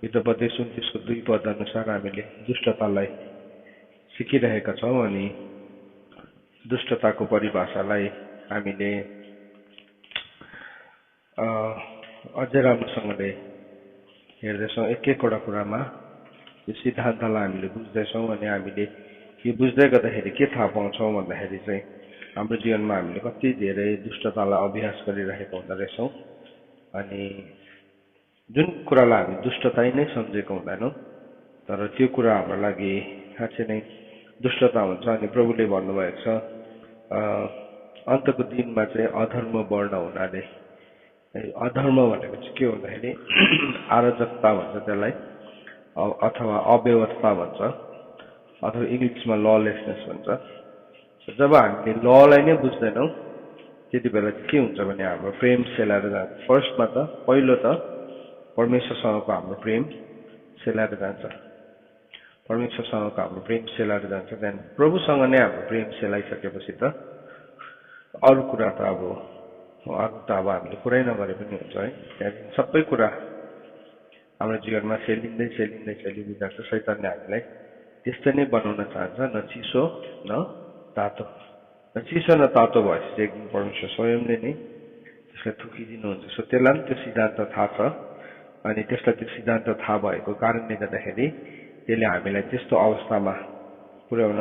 हितोपदेश 29 को 2 पद अनुसार हामीले दुष्टतालाई सिकिरहेका छौं अनि दुष्टताको परिभाषालाई हामीले अझै राम्रोसँगले हेर्दैछौं। एक एकवटा कुरामा यो सिद्धान्तलाई हामीले बुझ्दैछौं अनि हामीले यो बुझ्दै गर्दाखेरि के थाहा पाउँछौं भन्दाखेरि चाहिँ हाम्रो जीवनमा हामीले कति धेरै दुष्टतालाई अभ्यास गरिरहेका हुँदा रहेछौं अनि जुन कुरालाई हामी दुष्टता नै सम्झेको हुँदैनौं तर त्यो कुरा हाम्रो लागि साँच्चै नै दुष्टता हुन्छ। अनि प्रभुले भन्नुभएको छ अन्तको दिनमा चाहिँ अधर्म बढ्न हुनाले, अधर्म भनेको चाहिँ के भन्दाखेरि अराजकता भन्छ त्यसलाई अथवा अव्यवस्था भन्छ अथवा इङ्ग्लिसमा ललेसनेस भन्छ। जब हामीले ललाई नै बुझ्दैनौं त्यति बेला के हुन्छ भने हाम्रो प्रेम सेलाएर जान्छ। फर्स्टमा त पहिलो त परमेश्वरसँगको हाम्रो प्रेम सेलाएर जान्छ, परमेश्वरसँगको हाम्रो प्रेम सेलाएर जान्छ। त्यहाँदेखि प्रभुसँग नै हाम्रो प्रेम सेलाइसकेपछि त अरू कुरा त अब हामीले कुरै नगरे पनि हुन्छ है। त्यहाँदेखि सबै कुरा हाम्रो जीवनमा सेलिँदै सेलिँदै सेलिँदै जान्छ। शैतानले हामीलाई त्यस्तै नै बनाउन चाहन्छ, न चिसो न तातो, न चिसो न तातो भएपछि एकदम परमेश्वर स्वयंले नै त्यसलाई थुकिदिनुहुन्छ। सो त्यसलाई पनि त्यो सिद्धान्त थाहा छ अनि त्यसलाई त्यो सिद्धान्त थाहा भएको कारणले गर्दाखेरि त्यसले हामीलाई त्यस्तो अवस्थामा पुर्याउन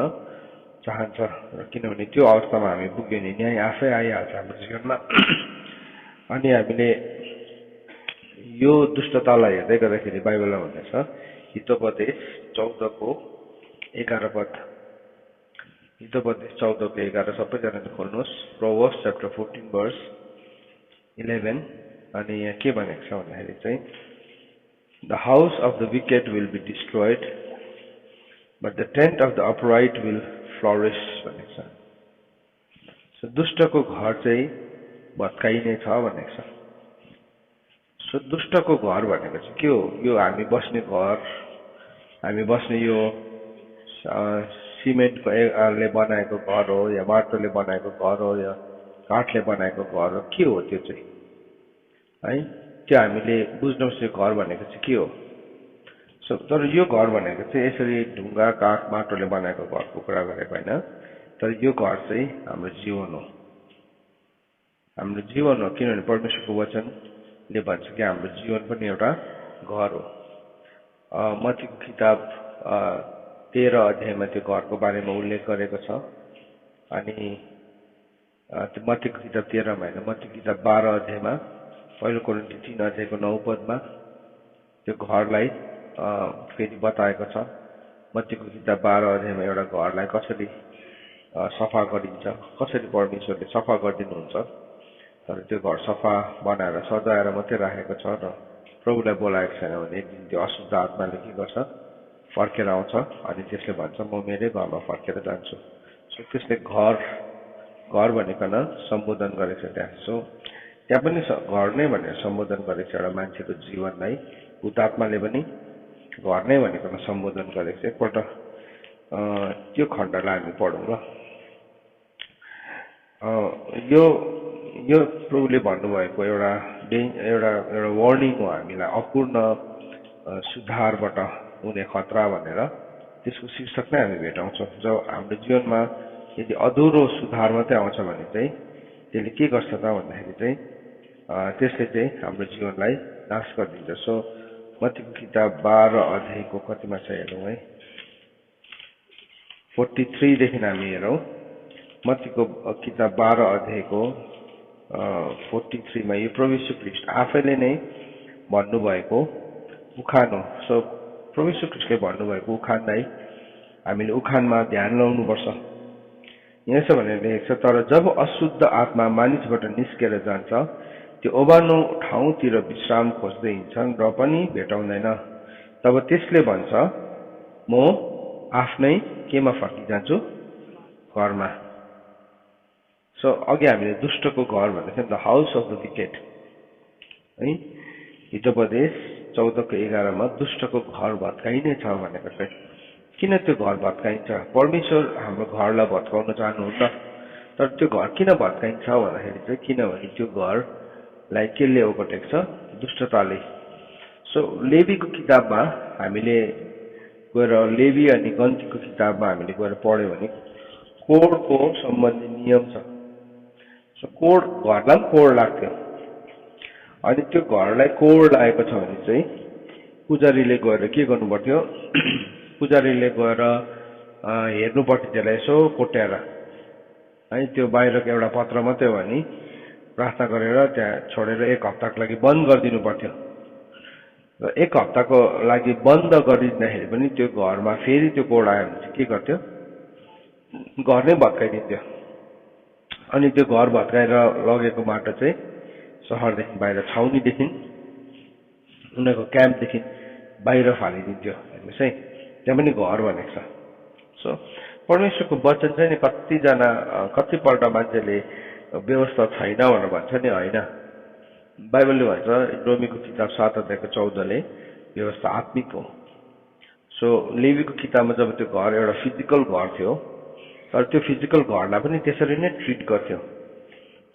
चाहन्छ र किनभने त्यो अवस्थामा हामी पुग्यो भने न्याय आफै आइहाल्छ हाम्रो जीवनमा। अनि हामीले यो दुष्टतालाई हेर्दै गर्दाखेरि बाइबलमा भन्दछ हितोपदेश 14 को 11 पद, हितोपदेश 14 को 11 सबैजनाले खोल्नुहोस्। प्रोभर्ब्स च्याप्टर 14 verse 11 अनि यहाँ के भनेको छ भन्दाखेरि चाहिँ The house of the wicked will be destroyed, but the tent of the upright will flourish भनेको छ। सो दुष्टको घर चाहिँ भत्काइने छ भनेको छ। सो दुष्टको घर भनेको चाहिँ के हो? यो हामी बस्ने घर, हामी बस्ने यो सिमेन्टको ले बनाएको घर हो या माटोले बनाएको घर हो या काठले बनाएको घर हो, के हो त्यो चाहिँ है? त्यो हामीले बुझ्नुहोस् यो घर भनेको चाहिँ के हो। सो तर यो घर भनेको चाहिँ यसरी ढुङ्गा काठ माटोले बनाएको घरको कुरा गरेको होइन, तर यो घर चाहिँ हाम्रो जीवन हो, हाम्रो जीवन हो। किनभने परमेश्वरको वचनले भन्छ कि हाम्रो जीवन पनि एउटा घर हो। मत्तीको किताब 13 अध्यायमा त्यो घरको बारेमा उल्लेख गरेको छ अनि त्यो मत्तीको किताब 13 मा होइन, मत्तीको किताब 12 अध्यायमा 1 कोरिन्थी 3 अध्यायको 9 पदमा त्यो घरलाई फेरि बताएको छ। मत्तीको किताब 12 अध्यायमा एउटा घरलाई कसरी सफा गरिन्छ, कसरी परमेश्वरले सफा गरिदिनुहुन्छ। तर त्यो घर सफा बनाएर सजाएर मात्रै राखेको छ र प्रभुलाई बोलाएको छैन भने एक दिन त्यो अशुद्ध आत्माले के गर्छ, फर्केर आउँछ अनि त्यसले भन्छ म मेरै घरमा फर्केर जान्छु। सो त्यसले घर भनेकन सम्बोधन गरेको छ त्यहाँ। सो त्यहाँ पनि घर नै भनेर सम्बोधन गरेको छ एउटा मान्छेको जीवनलाई। हुतात्माले पनि घर नै भनेकन सम्बोधन गरेको छ। एकपल्ट त्यो खण्डलाई हामी पढौँ ल। यो प्रभुले भन्नुभएको एउटा वार्निङ हो हामीलाई, अपूर्ण सुधारबाट हुने खतरा भनेर त्यसको शीर्षक नै हामी भेटाउँछौँ। जब हाम्रो जीवनमा यदि अधुरो सुधार मात्रै आउँछ भने चाहिँ त्यसले के गर्छ त भन्दाखेरि चाहिँ त्यसले चाहिँ हाम्रो जीवनलाई नाश गरिदिन्छ। सो मत्तीको किताब 12 अध्यायको कतिमा छ हेरौँ है, 43 देखि हामी हेरौँ। मत्तीको किताब 12 अध्यायको 43 मा यो प्रभु यीशु ख्रीष्ट आफैले नै भन्नुभएको उखान हो। सो प्रभु यीशु ख्रीष्टले भन्नुभएको उखानलाई हामीले उखानमा ध्यान लाउनुपर्छ। यसो भनेर लेखेको छ, तर जब अशुद्ध आत्मा मानिसबाट निस्केर जान्छ त्यो ओबानो ठाउँतिर विश्राम खोज्दै हिँड्छन् र पनि भेटाउँदैन। तब त्यसले भन्छ म आफ्नै केमा फर्किजान्छु, घरमा। सो अघि हामीले दुष्टको घर भनेको the house of the wicket है। हितोपदेश 14 को 11 मा दुष्टको घर भत्काइने छ भनेको छ। किन त्यो घर भत्काइन्छ? परमेश्वर हाम्रो घरलाई भत्काउन चाहनुहुन्छ, तर त्यो घर किन भत्काइन्छ भन्दाखेरि चाहिँ किनभने त्यो घरलाई केले ओगटेको छ? दुष्टताले। सो लेवीको किताबमा हामीले गएर लेवी अनि गन्तीको किताबमा हामीले गएर पढ्यो भने कोडको सम्बन्धी नियम छ। सो कोड घरलाई पनि कोड लाग्थ्यो अनि त्यो घरलाई कोड लागेको छ भने चाहिँ पुजारीले गएर के गर्नु पर्थ्यो पुजारीले गएर हेर्नु पर्थ्यो त्यसलाई यसो कोट्याएर है। त्यो बाहिरको एउटा पत्र मात्रै हो भने प्रार्थना गरेर त्यहाँ छोडेर 1 हप्ताको लागि बन्द गरिदिनु पर्थ्यो र 1 हप्ताको लागि बन्द गरिदिँदाखेरि पनि त्यो घरमा फेरि त्यो कोड आयो भने चाहिँ के गर्थ्यो घर नै भत्काइदिन्थ्यो अनि त्यो घर भत्काएर लगेको माटो चाहिँ सहरदेखि बाहिर छाउनीदेखि उनीहरूको क्याम्पदेखि बाहिर फालिदिन्थ्यो हेर्नुहोस् है। त्यहाँ पनि घर भनेको छ। सो परमेश्वरको वचन चाहिँ नि कतिपल्ट मान्छेले व्यवस्था छैन भनेर भन्छ नि, होइन। बाइबलले भन्छ रोमीको किताब 7 अध्यायको 14ले व्यवस्था आत्मिक हो। सो लेवीको किताबमा जब त्यो घर एउटा फिजिकल घर थियो तर त्यो फिजिकल घरलाई पनि त्यसरी नै ट्रिट गर्थ्यो,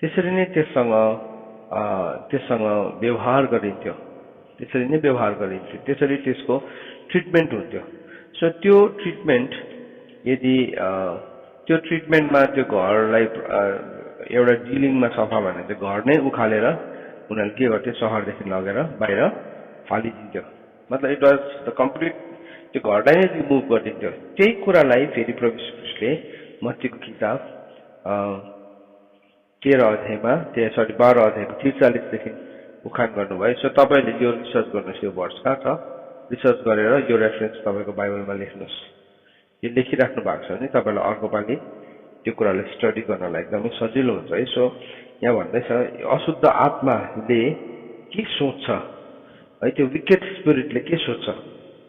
त्यसरी नै त्यससँग व्यवहार गरिन्थ्यो, त्यसरी त्यसको ट्रिटमेन्ट हुन्थ्यो। सो त्यो ट्रिटमेन्ट यदि त्यो ट्रिटमेन्टमा त्यो घरलाई एउटा डिलिङमा सफा भने त्यो घर नै उखालेर उनीहरूले के गर्थ्यो सहरदेखि लगेर बाहिर फालिदिन्थ्यो। मतलब इट वाज द कम्प्लिट त्यो घरलाई नै रिमुभ गरिदिन्थ्यो। त्यही कुरालाई फेरि प्रभु यीशु ख्रीष्टले मत्तीको किताब 12 अध्यायको 43देखि उखान गर्नुभयो। सो तपाईँले यो रिसर्च गर्नुहोस्, यो वर्ष कहाँ छ रिसर्च गरेर यो रेफरेन्स तपाईँको बाइबलमा लेख्नुहोस्। यो लेखिराख्नु भएको छ भने तपाईँलाई अर्को पालि त्यो कुरालाई स्टडी गर्नलाई एकदमै सजिलो हुन्छ है। सो यहाँ भन्दैछ अशुद्ध आत्माले के सोच्छ है, त्यो विकेट स्पिरिटले के सोच्छ,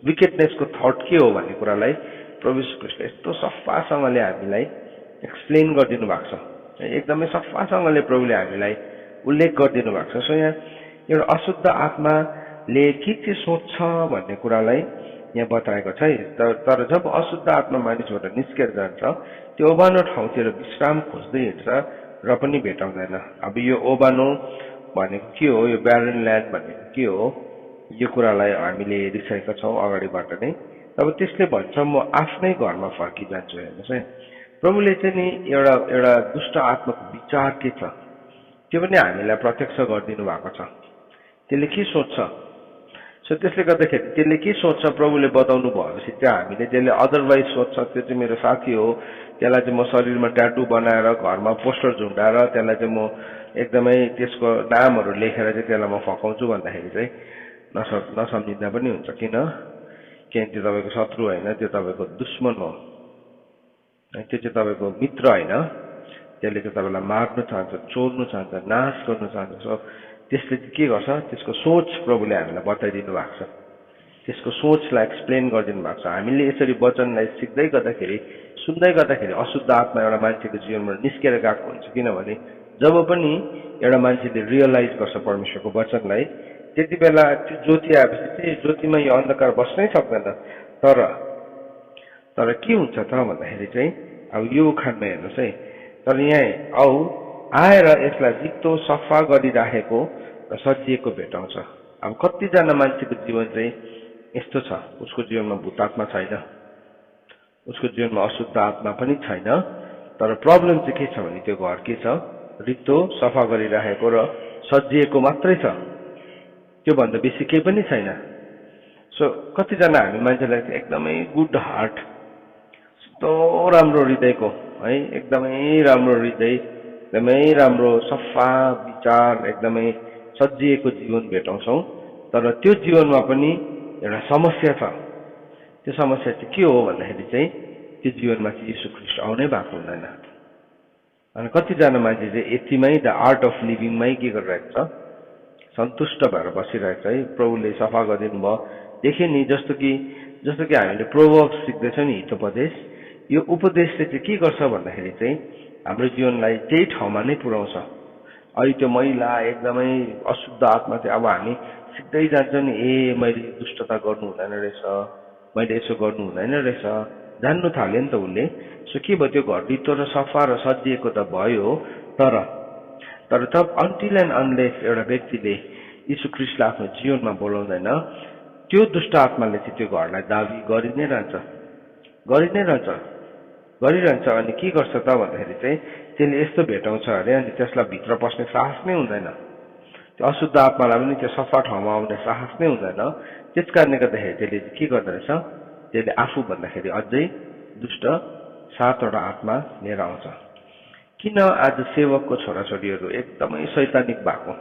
विकेटनेसको थट के हो भन्ने कुरालाई प्रभु यीशु ख्रीष्टले यस्तो सफासँगले हामीलाई एक्सप्लेन गरिदिनु भएको छ, एकदमै सफासँगले प्रभुले हामीलाई उल्लेख गरिदिनु भएको छ। सो यहाँ एउटा अशुद्ध आत्माले के सोच्छ भन्ने कुरालाई यहाँ बताएको छ है। तर जब अशुद्ध आत्मा मानिसबाट निस्केर जान्छ त्यो ओबानो ठाउँतिर विश्राम खोज्दै हिँड्छ र पनि भेटाउँदैन। अब यो ओबानो भनेको के हो, यो ब्यारन ल्यान्ड भनेको के हो, यो कुरालाई हामीले हेरिसकेका छौँ अगाडिबाट नै। तब त्यसले भन्छ म आफ्नै घरमा फर्किजान्छु। हेर्नुहोस् है, प्रभुले चाहिँ नि एउटा दुष्ट आत्माको विचार के छ त्यो पनि हामीलाई प्रत्यक्ष गरिदिनु भएको छ। त्यसले के सोच्छ, सो त्यसले गर्दाखेरि त्यसले के सोच्छ प्रभुले बताउनु भएपछि चाहिँ हामीले त्यसले अदरवाइज सोच्छ त्यो चाहिँ मेरो साथी हो, त्यसलाई चाहिँ म शरीरमा ट्याटु बनाएर घरमा पोस्टर झुन्डाएर त्यसलाई चाहिँ म एकदमै त्यसको नामहरू लेखेर चाहिँ त्यसलाई म फकाउँछु भन्दाखेरि चाहिँ नसम्झिँदा पनि हुन्छ। किनकि त्यो तपाईँको शत्रु होइन, त्यो तपाईँको दुश्मन हो, त्यो चाहिँ तपाईँको मित्र होइन। त्यसले चाहिँ तपाईँलाई मार्नु चाहन्छ, चोर्नु चाहन्छ, नाश गर्नु चाहन्छ। सो त्यसले चाहिँ के गर्छ, त्यसको सोच प्रभुले हामीलाई बताइदिनु भएको छ, त्यसको सोचलाई एक्सप्लेन गरिदिनु भएको छ। हामीले यसरी वचनलाई सिक्दै गर्दाखेरि सुन्दै गर्दाखेरि अशुद्ध आत्मा एउटा मान्छेको जीवनमा निस्केर गएको हुन्छ। किनभने जब पनि एउटा मान्छेले रियलाइज गर्छ परमेश्वरको वचनलाई त्यति बेला त्यो ज्योति आएपछि चाहिँ ज्योतिमा यो अन्धकार बस्नै सक्दैन। तर के हुन्छ त भन्दाखेरि चाहिँ अब यो उखानमा हेर्नुहोस् है, तर यहाँ आएर यसलाई जित्तो सफा गरिराखेको र सजिएको भेटाउँछ। अब कतिजना मान्छेको जीवन चाहिँ यस्तो छ, उसको जीवनमा भूतात्मा छैन, उसको जीवनमा अशुद्ध आत्मा पनि छैन, तर प्रब्लम चाहिँ के छ भने त्यो घर के छ, रित्तो सफा गरिराखेको र सजिएको मात्रै छ, त्योभन्दा बेसी केही पनि छैन। सो कतिजना हामी मान्छेलाई एकदमै गुड हार्ट, यस्तो राम्रो हृदयको है, एकदमै राम्रो हृदय, एकदमै राम्रो सफा विचार, एकदमै सजिएको जीवन भेटाउँछौँ। तर त्यो जीवनमा पनि एउटा समस्या छ। त्यो समस्या चाहिँ के हो भन्दाखेरि चाहिँ त्यो जीवनमा चाहिँ यीशु ख्रीष्ट आउनै भएको हुँदैन। अनि कतिजना मान्छे चाहिँ यतिमै द आर्ट अफ लिभिङमै के गरिरहेको छ, सन्तुष्ट भएर बसिरहेको छ है। प्रभुले सफा गरिदिनु भयो देखेँ नि, जस्तो कि हामीले प्रोभर्ब्स सिक्दैछौँ नि, हितोपदेश। यो उपदेशले चाहिँ के गर्छ भन्दाखेरि चाहिँ हाम्रो जीवनलाई त्यही ठाउँमा नै पुर्याउँछ। अहिले त्यो मैला एकदमै अशुद्ध आत्मा चाहिँ अब हामी सिक्दै जान्छौँ नि, मैले दुष्टता गर्नु हुँदैन रहेछ, मैले यसो गर्नु हुँदैन रहेछ, जान्नु थाल्यो नि त उसले। सो के भयो, त्यो घर रित्तो र सफा र सजिएको त भयो, तर तब अन्टिल एन्ड अनलेस एउटा व्यक्तिले यीशु ख्रीष्टले आफ्नो जीवनमा बोलाउँदैन, त्यो दुष्ट आत्माले चाहिँ त्यो घरलाई दाबी गरि नै रहन्छ। अनि के गर्छ त भन्दाखेरि चाहिँ त्यसले यस्तो भेटाउँछ अरे, अनि त्यसलाई भित्र पस्ने साहस नै हुँदैन। त्यो अशुद्ध आत्मालाई पनि त्यो सफा ठाउँमा आउने साहस नै हुँदैन। त्यस कारणले गर्दाखेरि त्यसले के गर्दो रहेछ, त्यसले आफू भन्दाखेरि अझै दुष्ट 7वटा आत्मा लिएर आउँछ। किन आज सेवकको छोराछोरीहरू एकदमै शैतानिक भएको,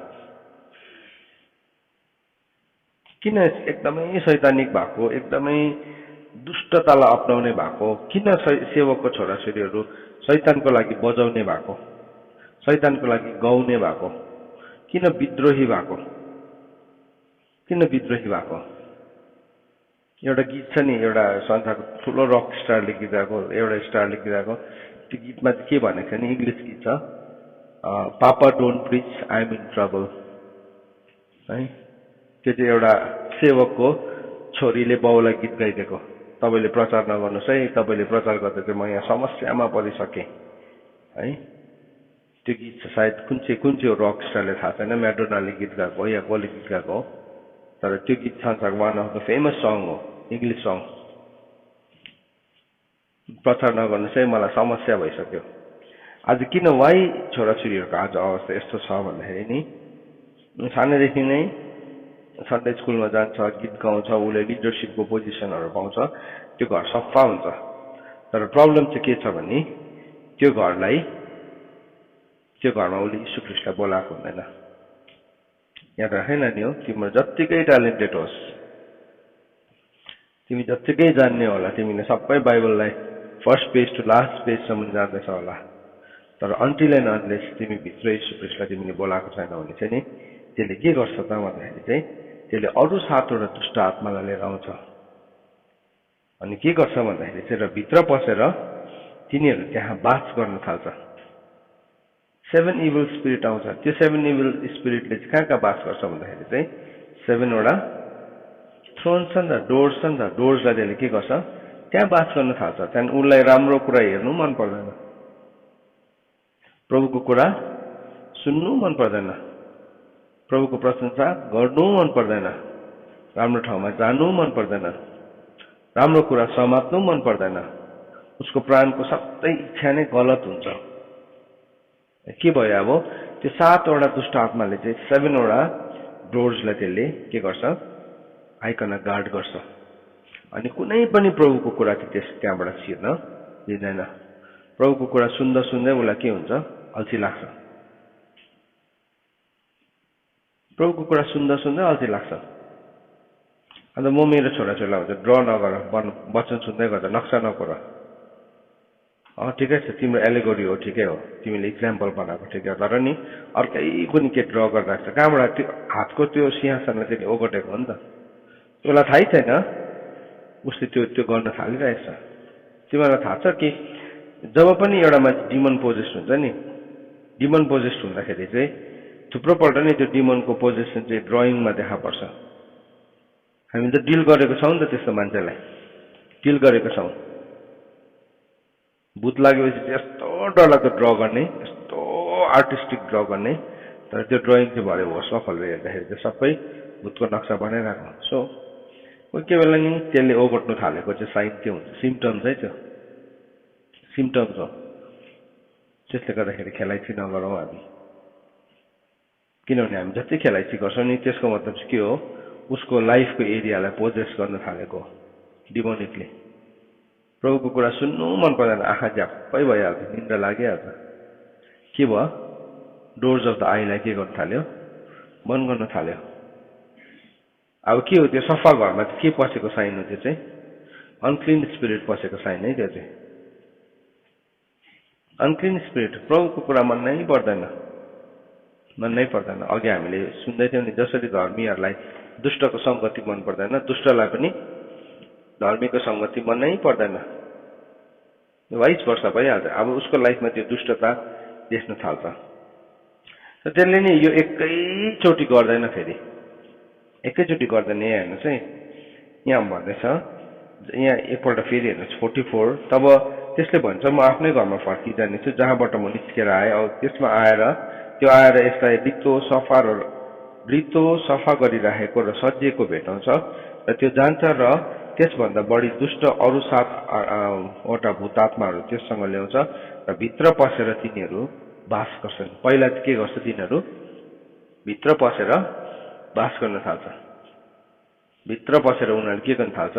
एकदमै दुष्टतालाई अपनाउने भएको, किन सेवकको छोराछोरीहरू शैतानको लागि बजाउने भएको, शैतानको लागि गाउने भएको, किन विद्रोही भएको? एउटा गीत छ नि, एउटा संसारको ठुलो रक स्टारले गीत गाएको, एउटा स्टारले गीत गाएको, त्यो गीतमा चाहिँ के भनेको छ नि, इङ्ग्लिस गीत छ, papa don't preach I am in trouble है। त्यो चाहिँ एउटा सेवकको छोरीले बाउलाई गीत गाइदिएको, तपाईँले प्रचार नगर्नुहोस् है, तपाईँले प्रचार गर्दा चाहिँ म यहाँ समस्यामा परिसकेँ है। त्यो गीत छ, सायद कुन चाहिँ रक स्टारले थाहा छैन, म्याडोनाले गीत गाएको हो या कसले गीत गाएको हो, तर त्यो गीत संसारको one of the famous song हो, इङ्ग्लिस सङ। प्रचार नगर्नुहोस् है, मलाई समस्या भइसक्यो। आज किन वाइ छोराछोरीहरूको आज अवस्था यस्तो छ भन्दाखेरि नि, सानैदेखि नै सन्डे स्कुलमा जान्छ, गीत गाउँछ, उसले लिडरसिपको पोजिसनहरू पाउँछ, त्यो घर सफा हुन्छ। तर प्रब्लम चाहिँ के छ भने त्यो घरमा उसले यीशु ख्रीष्टलाई बोलाएको हुँदैन। याद राखेन नि हो, तिम्रो जत्तिकै ट्यालेन्टेड होस्, तिमी जत्तिकै जान्ने होला, तिमीले सबै बाइबललाई फर्स्ट पेज टु लास्ट पेजसम्म जान्दैछ होला, तर अनटिल एन्ड अनलेस तिमी भित्र यीशु ख्रीष्टलाई तिमीले बोलाएको छैन भने चाहिँ नि त्यसले के गर्छ त भन्दाखेरि चाहिँ त्यसले अरू 7वटा दुष्ट आत्मालाई लिएर आउँछ। अनि के गर्छ भन्दाखेरि चाहिँ र भित्र पसेर तिनीहरू त्यहाँ बास गर्न थाल्छ। 7 इभल स्पिरिट आउँछ। त्यो 7 इभल स्पिरिटले चाहिँ कहाँ बास गर्छ भन्दाखेरि चाहिँ 7वटा थ्रोन छ नि त, डोर्स छ नि त, डोर्सलाई त्यसले के गर्छ, त्यहाँ बास गर्न थाल्छ। त्यहाँदेखि उसलाई राम्रो कुरा हेर्नु मन पर्दैन, प्रभुको कुरा सुन्नु मन पर्दैन, प्रभुको प्रशंसा गर्नु मन पर्दैन, राम्रो ठाउँमा जानु मन पर्दैन, राम्रो कुरा समात्नु मन पर्दैन। उसको प्राणको सबै इच्छा नै गलत हुन्छ। के भयो अब, त्यो 7वटा दुष्ट आत्माले चाहिँ 7वटा डोर्सलाई त्यसले के गर्छ, आइकन गार्ड गर्छ। अनि कुनै पनि प्रभुको कुरा चाहिँ त्यहाँबाट छिर्न दिँदैन। प्रभुको कुरा सुन्दा सुन्दै उसलाई के हुन्छ, अल्छी लाग्छ। प्रभुको कुरा सुन्दा सुन्दै अल्छी लाग्छ। अन्त म मेरो छोराछोरीलाई हुन्छ ड्र नगर, वचन सुन्दै गर्दा नक्सा नकोर। ठिकै छ, तिम्रो एलेगोरी हो, ठिकै हो, तिमीले इक्जाम्पल बनाएको ठिकै हो, तर नि अर्कै कुनै के ड्र गरिरहेको छ, कहाँबाट त्यो हातको त्यो सिंहासनलाई चाहिँ ओगटेको हो नि त, उसलाई थाहै छैन उसले त्यो गर्न थालिरहेछ। तिमीलाई थाहा छ कि जब पनि एउटा मान्छे डिमन पोजेस्ट हुन्छ नि, डिमन पोजेस्ट हुँदाखेरि चाहिँ थुप्रोपल्ट नै त्यो डिमनको पोजेसन चाहिँ ड्रइङमा देखा पर्छ। हामी त डिल गरेको छौँ नि त, त्यस्तो मान्छेलाई डिल गरेको छौँ। भूत लागेपछि चाहिँ यस्तो डरलाग्दो ड्र गर्ने, यस्तो आर्टिस्टिक ड्र गर्ने, तर त्यो ड्रइङ चाहिँ भरे होसमा खोलेर हेर्दाखेरि चाहिँ सबै भूतको नक्सा बनाइरहेको। सो कोही बेला नि त्यसले ओगट्नु थालेको चाहिँ साइन के हुन्छ, सिम्टम्स है, त्यो सिम्टम्स हो। त्यसले गर्दाखेरि खेलाइची नगरौँ हामी, किनभने हामी जति खेलाइची गर्छौँ नि त्यसको मतलब चाहिँ के हो, उसको लाइफको एरियालाई पोजेस गर्न थालेको डिमोनिकले। प्रभुको कुरा सुन्नु मन पर्दैन, आँखा झ्याप्पै भइहाल्छ, निन्द्रा लागिहाल्छ। के भयो, डोर्स अफ द आईलाई के गर्न थाल्यो, बन्द गर्न थाल्यो। अब के हो, त्यो सफा घरमा चाहिँ के पसेको साइन हो, त्यो चाहिँ अनक्लिन स्पिरिट पसेको साइन है। त्यो चाहिँ अनक्लिन स्पिरिट, प्रभुको कुरा मनै पर्दैन। अघि हामीले सुन्दै थियौँ नि, जसरी धर्मीहरूलाई दुष्टको सङ्गति मन पर्दैन, दुष्टलाई पनि धर्मीको सङ्गति मनै पर्दैन। वाइस वर्ष भइहाल्छ। अब उसको लाइफमा त्यो दुष्टता देख्न थाल्छ। त्यसले नि यो एकैचोटि गर्दैन, फेरि एकैचोटि गर्दैन। यहाँ हेर्नुहोस् है, यहाँ भन्दैछ, यहाँ एकपल्ट फेरि हेर्नुहोस् 44, तब त्यसले भन्छ म आफ्नै घरमा फर्किजानेछु जहाँबाट म निस्केर आएँ। अब त्यसमा आएर यसलाई डितो सफा र रित्तो सफा गरिराखेको र सजिएको भेटाउँछ र त्यो जान्छ र त्यसभन्दा बढी दुष्ट अरू 7 वटा भूतात्माहरू त्यससँग ल्याउँछ र भित्र पसेर तिनीहरू बास गर्छन्। पहिला के गर्छ तिनीहरू भित्र पसेर बास गर्न थाल्छ। भित्र पसेर उनीहरूले के गर्न थाल्छ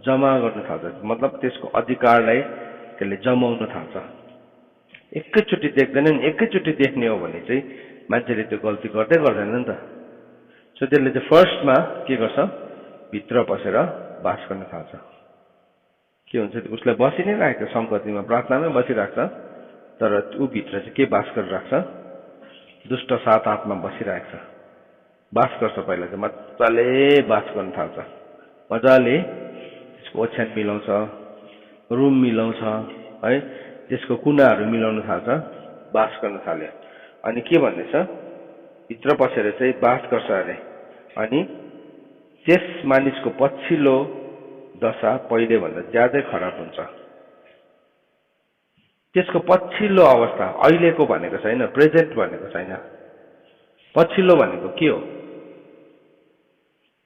जमा गर्न थाल्छ, मतलब त्यसको अधिकारलाई त्यसले जमाउन थाल्छ। एकैचोटि देख्दैनन्, एकैचोटि देख्ने हो भने चाहिँ मान्छेले त्यो गल्ती गर्दै गर्दैन नि त। सो त्यसले चाहिँ फर्स्टमा के गर्छ भित्र पसेर बास गर्न थाल्छ। के हुन्छ उसलाई बसि नै राखेको संगतिमा प्रार्थनामै बसिराख्छ, तर ऊ भित्र चाहिँ के बास गरिराख्छ दुष्ट 7 आत्मा बसिरहेको छ, बास गर्छ। पहिला चाहिँ मजाले बास गर्न थाल्छ, मजाले त्यसको ओछ्यान मिलाउँछ, रुम मिलाउँछ है, त्यसको कुनाहरू मिलाउन थाल्छ, बास गर्न थाल्यो। अनि के भन्दैछ भित्र पसेर चाहिँ बास गर्छ अरे। अनि त्यस मानिसको पछिल्लो दशा पहिले भन्दा ज्यादै खराब हुन्छ। त्यसको पछिल्लो अवस्था अहिलेको भनेको छैन, प्रेजेन्ट भनेको छैन। पछिल्लो भनेको के हो?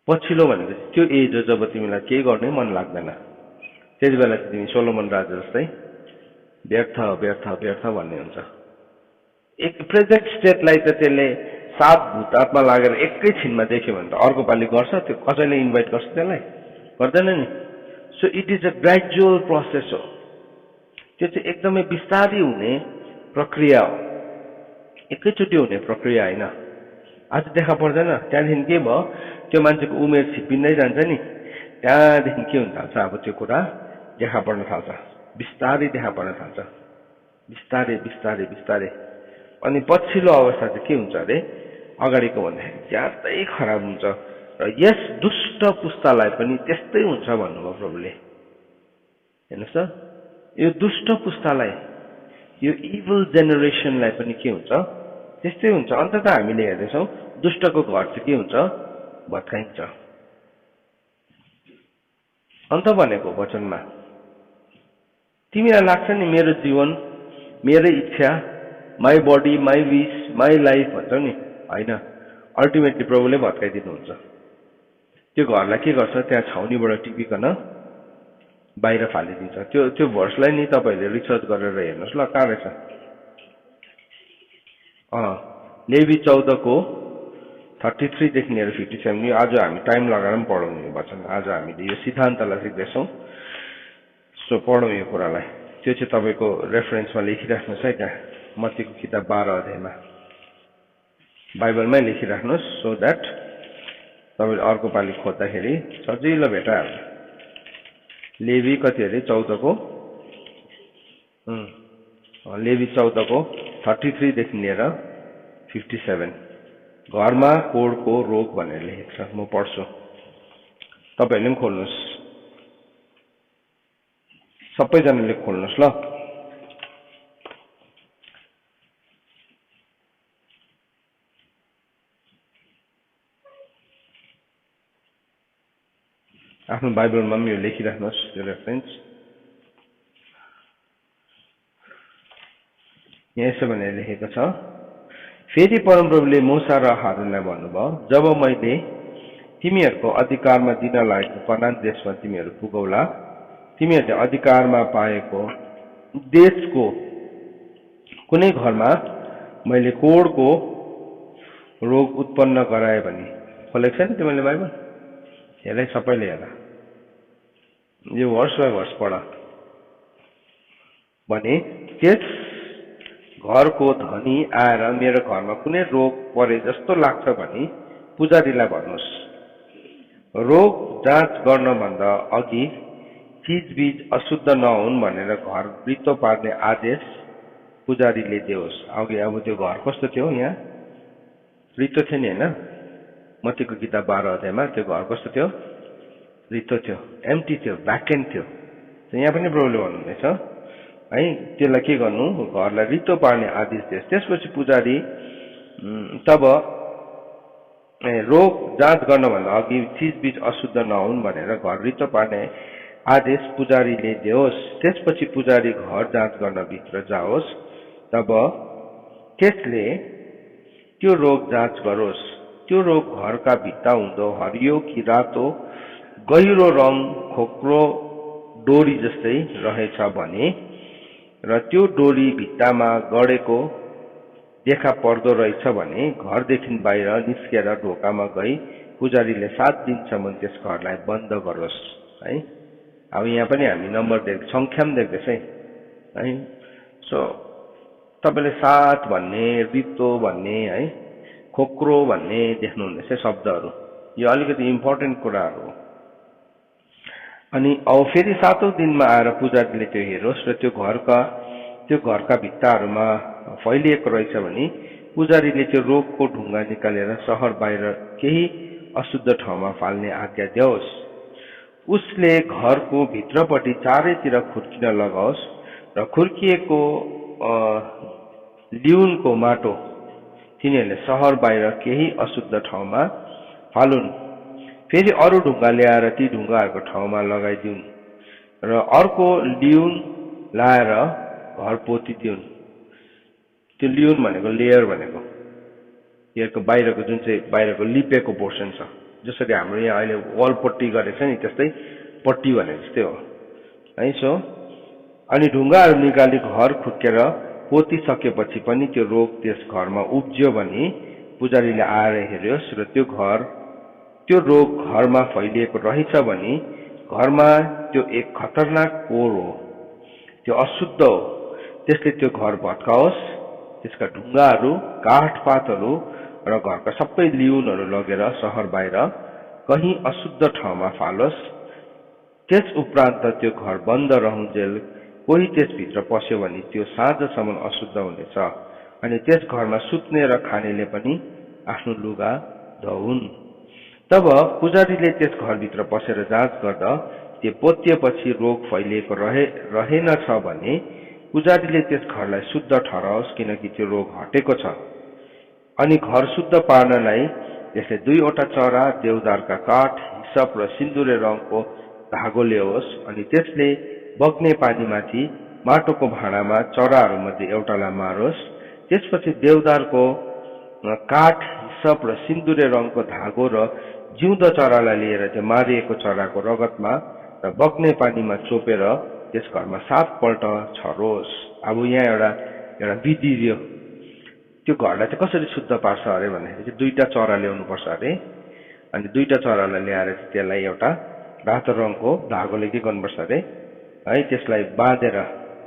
पछिल्लो भनेको त्यो एज हो जब तिमीलाई केही गर्नै मन लाग्दैन। त्यति बेला चाहिँ तिमी सोलोमन राजा जस्तै व्यर्थ व्यर्थ व्यर्थ भन्ने हुन्छ। एक प्रेजेन्ट स्टेटलाई त त्यसले 7 भूतात्मा लागेर एकैछिनमा देख्यो भने त अर्को पालि गर्छ? त्यो कसैले इन्भाइट गर्छ त्यसलाई? गर्दैन नि। So it is a gradual process हो। त्यो चाहिँ एकदमै बिस्तारै हुने प्रक्रिया हो, एकैचोटि हुने प्रक्रिया होइन। आज देखा पर्दैन, त्यहाँदेखि के भयो त्यो मान्छेको उमेर छिप्पिँदै जान्छ नि, त्यहाँदेखि के हुन थाल्छ अब त्यो कुरा देखा पर्न थाल्छ, बिस्तारै देखा पर्न थाल्छ, बिस्तारै बिस्तारै बिस्तारै। अनि पछिल्लो अवस्था चाहिँ के हुन्छ अरे अगाडिको भन्दाखेरि ज्यादै खराब हुन्छ। र यस दुष्ट पुस्तालाई पनि त्यस्तै हुन्छ भन्नुभयो प्रभुले। हेर्नुहोस् त, यो दुष्ट पुस्तालाई, यो इभल जेनेरेसनलाई पनि के हुन्छ त्यस्तै हुन्छ। अन्ततः हामीले हेर्दैछौँ दुष्टको घर चाहिँ के हुन्छ भत्काइन्छ। अन्त भनेको वचनमा तिमीलाई लाग्छ नि मेरो जीवन, मेरो इच्छा, my buddy, my wish, my life भन्छौ नि, होइन। अल्टिमेटली प्रभुले भत्काइदिनुहुन्छ। त्यो घरलाई के गर्छ त्यहाँ छाउनीबाट टिपिकन बाहिर फालिदिन्छ। त्यो भर्सलाई नि तपाईँहरूले रिसर्च गरेर हेर्नुहोस् ल, कहाँ रहेछ। लेवी 14 को 33 देखि लिएर 57। आज हामी टाइम लगाएर पनि पढाउने यो वचन। आज हामीले यो सिद्धान्तलाई सिक्दैछौँ। सो पढौँ यो कुरालाई। त्यो चाहिँ तपाईँको रेफरेन्समा लेखिराख्नुहोस् है। त्यहाँ मत्तीको किताब 12 अध्यायमा बाइबलमै लेखिराख्नुहोस्, सो द्याट तपाईँले अर्को पालि खोज्दाखेरि सजिलो भेटाइहाल्छ। लेवी कति अरे 14 को लेवी 14 को 33 देखि लिएर 57। घरमा कोडको रोग भनेर लेखेको छ, म पढ्छु, तपाईँहरूले पनि खोल्नुहोस्, सबैजनाले खोल्नुहोस् ल। आफ्नो बाइबलमा पनि यो लेखिराख्नुहोस्, यो रेफरेन्स। यहाँ यसो भनेर लेखेको छ, फेरि परमप्रभुले मूसा र हारूनलाई भन्नुभयो, जब मैले तिमीहरूको अधिकारमा दिन लागेको कनान देशमा तिमीहरू पुगौला, तिमीहरूले अधिकारमा पाएको देशको कुनै घरमा मैले कोडको रोग उत्पन्न गराए भने, खोलेको छ नि तिमीले बाइबल, हेर सबैले हेर, यो वर्ष बाई वर्ष पढ भने त्यस घरको धनी आएर मेरो घरमा कुनै रोग परे जस्तो लाग्छ भने पुजारीलाई भन्नुहोस्। रोग जाँच गर्नभन्दा अघि चिजबीज अशुद्ध नहुन् भनेर घर वृत्तो पार्ने आदेश पुजारीले दियोस्। अघि अब त्यो घर कस्तो थियो, यहाँ वृत्तो थियो नि होइन, मत्तीको किताब 12 अध्यायमा त्यो घर कस्तो थियो, रित्तो थियो, एम्टी थियो, भ्याकेन्ट थियो। यहाँ पनि प्रभुले भन्नुहुनेछ है, त्यसलाई के गर्नु, घरलाई रित्तो पार्ने आदेश दियोस्। त्यसपछि पुजारी तब रोग जाँच गर्नभन्दा अघि चिजबीज अशुद्ध नहुन् भनेर घर रित्तो पार्ने आदेश पुजारीले दियोस्। त्यसपछि पुजारी घर जाँच गर्न भित्र जाओस्, तब त्यसले त्यो रोग जाँच गरोस्। त्यो रोग घरका भित्ता हुँदो हरियो कि रातो गहिरो रङ खोक्रो डोरी जस्तै रहेछ भने र त्यो डोरी भित्तामा गडेको देखा पर्दो रहेछ भने घरदेखि बाहिर निस्केर ढोकामा गई पुजारीले 7 दिनसम्म त्यस घरलाई बन्द गरोस् है। अब यहाँ पनि हामी नम्बर संख्या देख्दैछ है। सो तपाईले 7 भन्ने रित्तो भन्ने है खोक्रो भन्ने देख्नुहुनेछ शब्दहरू। यो अलिकति इम्पोर्टेन्ट कुराहरू हो। अनि अब फेरि 7औं दिनमा आएर पुजारीले त्यो हेरोस् र त्यो घरका भित्ताहरूमा फैलिएको रहेछ भने पुजारीले त्यो रोगको ढुङ्गा निकालेर शहर बाहिर केही अशुद्ध ठाउँमा फाल्ने आज्ञा दियोस्। उसले घरको भित्रपट्टि चारैतिर खुर्किन लगाओस् र खुर्किएको लिउनको माटो तिनीहरूले शहर बाहिर केही अशुद्ध ठाउँमा फालुन्। फेरि अरू ढुङ्गा ल्याएर ती ढुङ्गाहरूको ठाउँमा लगाइदिउन् र अर्को लिउन लाएर घर पोतिदिउन्। त्यो लिउन भनेको लेयर भनेको यसको बाहिरको जुन चाहिँ बाहिरको लिपेको पोर्सन छ, जसरी हाम्रो यहाँ अहिले वाल पट्टी गरेको छ नि त्यस्तै पट्टी भनेको जस्तै हो है। सो अनि ढुङ्गाहरू निकाली घर खुर्केर पोतिसकेपछि पनि त्यो रोग त्यस घरमा उब्जियो भने पुजारीले आएर हेर्योस् र त्यो रोग घरमा फैलिएको रहेछ भने घरमा त्यो एक खतरनाक पोर हो, त्यो अशुद्ध हो। त्यसले त्यो घर भत्काओस्, त्यसका ढुङ्गाहरू काठपातहरू र घरका सबै लिउनहरू लगेर शहर बाहिर कहीँ अशुद्ध ठाउँमा फालोस्। त्यस उपरान्त त्यो घर बन्द रहन्जेल कोही त्यसभित्र पस्यो भने त्यो साँझसम्म अशुद्ध हुनेछ। अनि त्यस घरमा सुत्ने र खानेले पनि आफ्नो लुगा धोउन्। तब पुजारीले त्यस घरभित्र पसेर जाँच गर्दा त्यो पोतिएपछि रोग फैलिएको रहेनछ भने पुजारीले त्यस घरलाई शुद्ध ठहराओस्, किनकि त्यो रोग हटेको छ। अनि घर शुद्ध पार्नलाई त्यसले 2वटा चरा, देवदारका काठ, हिसप र सिन्दुरे रङको धागो ल्याओस्। अनि त्यसले बग्ने पानीमाथि माटोको भाँडामा चराहरूमध्ये एउटालाई मारोस्। त्यसपछि देवदारको काठ, हिसप र सिन्दुरे रङको धागो र जिउँदो चरालाई लिएर त्यो मारिएको चराको रगतमा र बग्ने पानीमा चोपेर त्यस घरमा 7 पल्ट छरोस्। अब यहाँ एउटा विधि दियो। त्यो घरलाई चाहिँ कसरी शुद्ध पार्छ अरे भन्दाखेरि 2टा चरा ल्याउनु पर्छ अरे। अनि 2टा चरालाई ल्याएर त्यसलाई एउटा रातो रङको धागोले के गर्नुपर्छ अरे है, त्यसलाई बाँधेर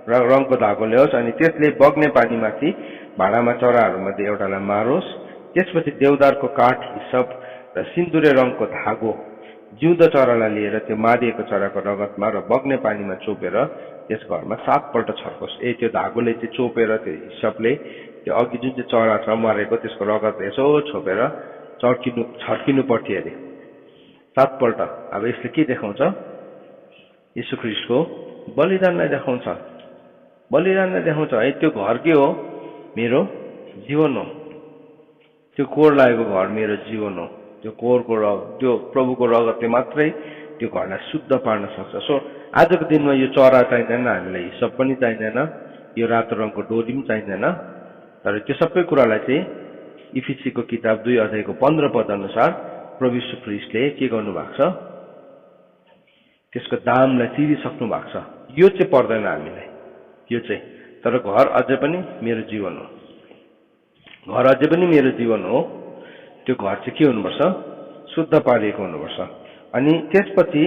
रङको धागो ल्याओस्। अनि त्यसले बग्ने पानीमाथि भाँडामा चराहरूमध्ये एउटालाई मारोस्। त्यसपछि देवदारको काठ, हिसप र सिन्दुरे रङको धागो जिउँदो चरालाई लिएर त्यो मारिएको चराको रगतमा र बग्ने पानीमा चोपेर त्यस घरमा 7 पल्ट छर्कोस्। त्यो धागोले चाहिँ चोपेर त्यो हिसपले त्यो अघि जुन चाहिँ चरा छ मरेको त्यसको रगत यसो छोपेर छर्किनु पर्थ्यो अरे 7 पल्ट। अब यसले के देखाउँछ? यीशु ख्रीष्टको बलिदानलाई देखाउँछ। बलिदानलाई देखाउँछ है। त्यो घर के हो? मेरो जीवन हो। त्यो कोर लागेको घर मेरो जीवन हो। त्यो कोरको त्यो प्रभुको रगतले मात्रै त्यो घरलाई शुद्ध पार्न सक्छ। सो आजको दिनमा यो चरा चाहिँदैन, हामीलाई हिसाब पनि चाहिँदैन, यो रातो रङको डोरी पनि चाहिँदैन। तर त्यो सबै कुरालाई चाहिँ इफिसीको किताब 2:15 अनुसार प्रभु यीशु ख्रीष्टले के गर्नु भएको छ? त्यसको दामलाई तिरिसक्नु भएको छ। यो चाहिँ पर्दैन हामीलाई, यो चाहिँ। तर घर अझै पनि मेरो जीवन हो। घर अझै पनि मेरो जीवन हो। त्यो घर चाहिँ के हुनुपर्छ? शुद्ध पारिएको हुनुपर्छ। अनि त्यसपछि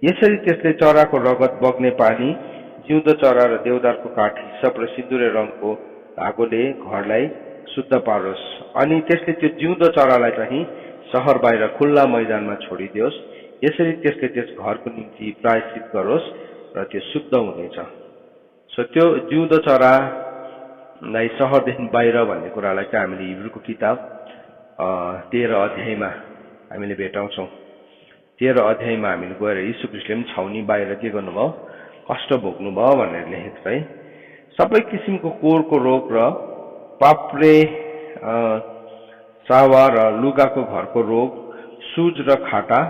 यसरी त्यसले चराको रगत, बग्ने पानी, जिउँदो चरा र देवदारको काठ, हिसप र सिन्दुरे रङको धागोले घरलाई शुद्ध पारोस्। अनि त्यसले त्यो जिउँदो चरालाई चाहिँ शहर बाहिर खुल्ला मैदानमा छोडिदियोस्। यसरी त्यसले त्यस घरको निम्ति प्रायश्चित गरोस् र त्यो शुद्ध हुनेछ। सो त्यो जिउँदो चरालाई शहरदेखि बाहिर भन्ने कुरालाई चाहिँ हामीले हिब्रूको किताब 13 अध्यायमा हामीले भेटाउँछौँ। 13 अध्यायमा हामीले गएर यीशु ख्रीष्टले पनि छाउनी बाहिर के गर्नुभयो? कष्ट भोग्नुभयो भनेर लेखेको छ है। सबै किसिमको कोरको रोग र पाप्रे, सावा र लुगाको घरको रोग, सुज र खाटा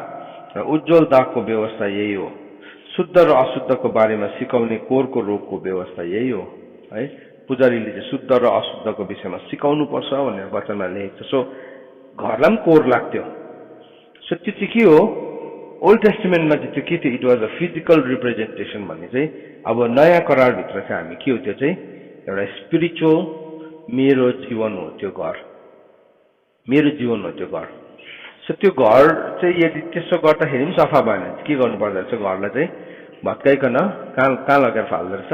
र उज्जवल दागको व्यवस्था यही हो। शुद्ध र अशुद्धको बारेमा सिकाउने कोरको रोगको व्यवस्था यही हो है। पुजारीले चाहिँ शुद्ध र अशुद्धको विषयमा सिकाउनु पर्छ भनेर वचनमा लेखेको छ। सो घरलाई पनि कोर लाग्थ्यो। सो त्यो चाहिँ के हो, ओल्ड टेस्टिमेन्टमा चाहिँ त्यो के थियो, it was a physical representation भन्ने चाहिँ। अब नयाँ करारभित्र चाहिँ हामी के हो, त्यो चाहिँ एउटा स्पिरिचुअल मेरो जीवन हो, त्यो घर मेरो जीवन हो त्यो घर। सो त्यो घर चाहिँ यदि त्यसो गर्दाखेरि पनि सफा भएन के गर्नु पर्दो रहेछ, घरलाई चाहिँ भत्काइकन कहाँ लगेर फाल्दो रहेछ,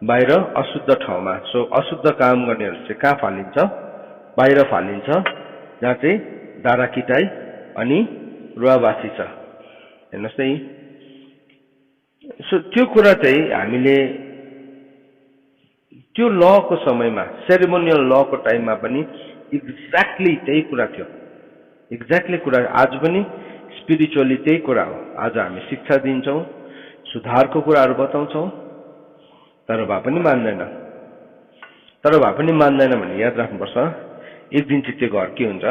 बाहिर अशुद्ध ठाउँमा। सो अशुद्ध काम गर्नेहरू चाहिँ कहाँ फालिन्छ, बाहिर फालिन्छ, जहाँ चाहिँ दारा किटाई अनि रुवाबासी छ। हेर्नुहोस् है, सो त्यो कुरा चाहिँ हामीले त्यो लको समयमा, सेरेमोनियल लको टाइममा पनि एक्ज्याक्टली त्यही कुरा थियो। एक्ज्याक्टली कुरा आज पनि स्पिरिचुअली त्यही कुरा हो। आज हामी शिक्षा दिन्छौँ, सुधारको कुराहरू बताउँछौँ, तर भए पनि मान्दैन। भने याद राख्नुपर्छ, एक दिन चाहिँ त्यो घर के हुन्छ,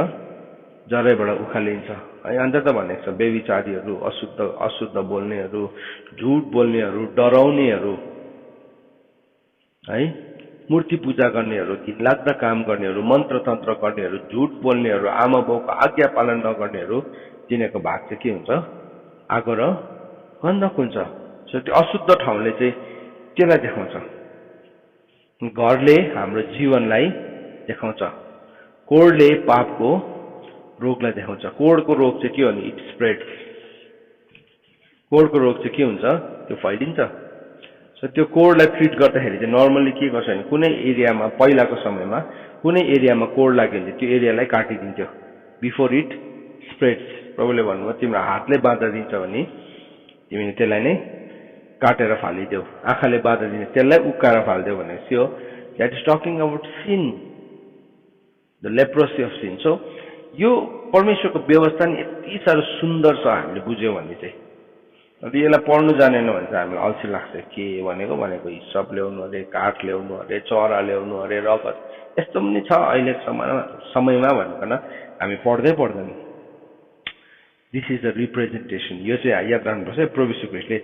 जराबाट उखालिन्छ है। अन्त त भनेको छ बेविचारीहरू, अशुद्ध बोल्नेहरू, झुट बोल्नेहरू, डराउनेहरू है, मूर्ति पूजा गर्नेहरू, घिनलाग्दा काम गर्नेहरू, मन्त्र तन्त्र गर्नेहरू, झुट बोल्नेहरू, आमा बाउको आज्ञा पालन नगर्नेहरू, तिनीहरूको भाग चाहिँ के हुन्छ, आगो र गन्धक हुन्छ। सो त्यो अशुद्ध ठाउँले चाहिँ त्यसलाई देखाउँछ। घरले हाम्रो जीवनलाई देखाउँछ, कोडले पापको रोगलाई देखाउँछ। कोडको रोग चाहिँ के हो भने इट स्प्रेड। कोडको रोग चाहिँ के हुन्छ, त्यो फैलिन्छ। सो त्यो कोडलाई ट्रिट गर्दाखेरि चाहिँ नर्मल्ली के गर्छ भने कुनै एरियामा, पहिलाको समयमा कुनै एरियामा कोड लाग्यो भने त्यो एरियालाई काटिदिन्थ्यो बिफोर इट स्प्रेड्स। प्रभुले भन्नुभयो तिम्रो हातले बाधा दिन्छ भने तिमीले त्यसलाई नै काटेर फालिदेऊ, आँखाले बाधा दिन्छ त्यसलाई उक्काएर फालिदेऊ भनेपछि हो। That is talking about sin, the leprosy of sin. So यो परमेश्वरको व्यवस्था नि यति साह्रो सुन्दर छ, हामीले बुझ्यौँ भने चाहिँ। अन्त यसलाई पढ्नु जानेन भने चाहिँ हामीलाई अल्छी लाग्छ। के भनेको हिसाब ल्याउनु अरे, काठ ल्याउनु अरे, चरा ल्याउनु अरे, रगत यस्तो पनि छ अहिले समयमा भनिकन हामी पढ्दैन। This is the representation. यो चाहिँ याद राख्नुपर्छ। प्रभु यीशु ख्रीष्टले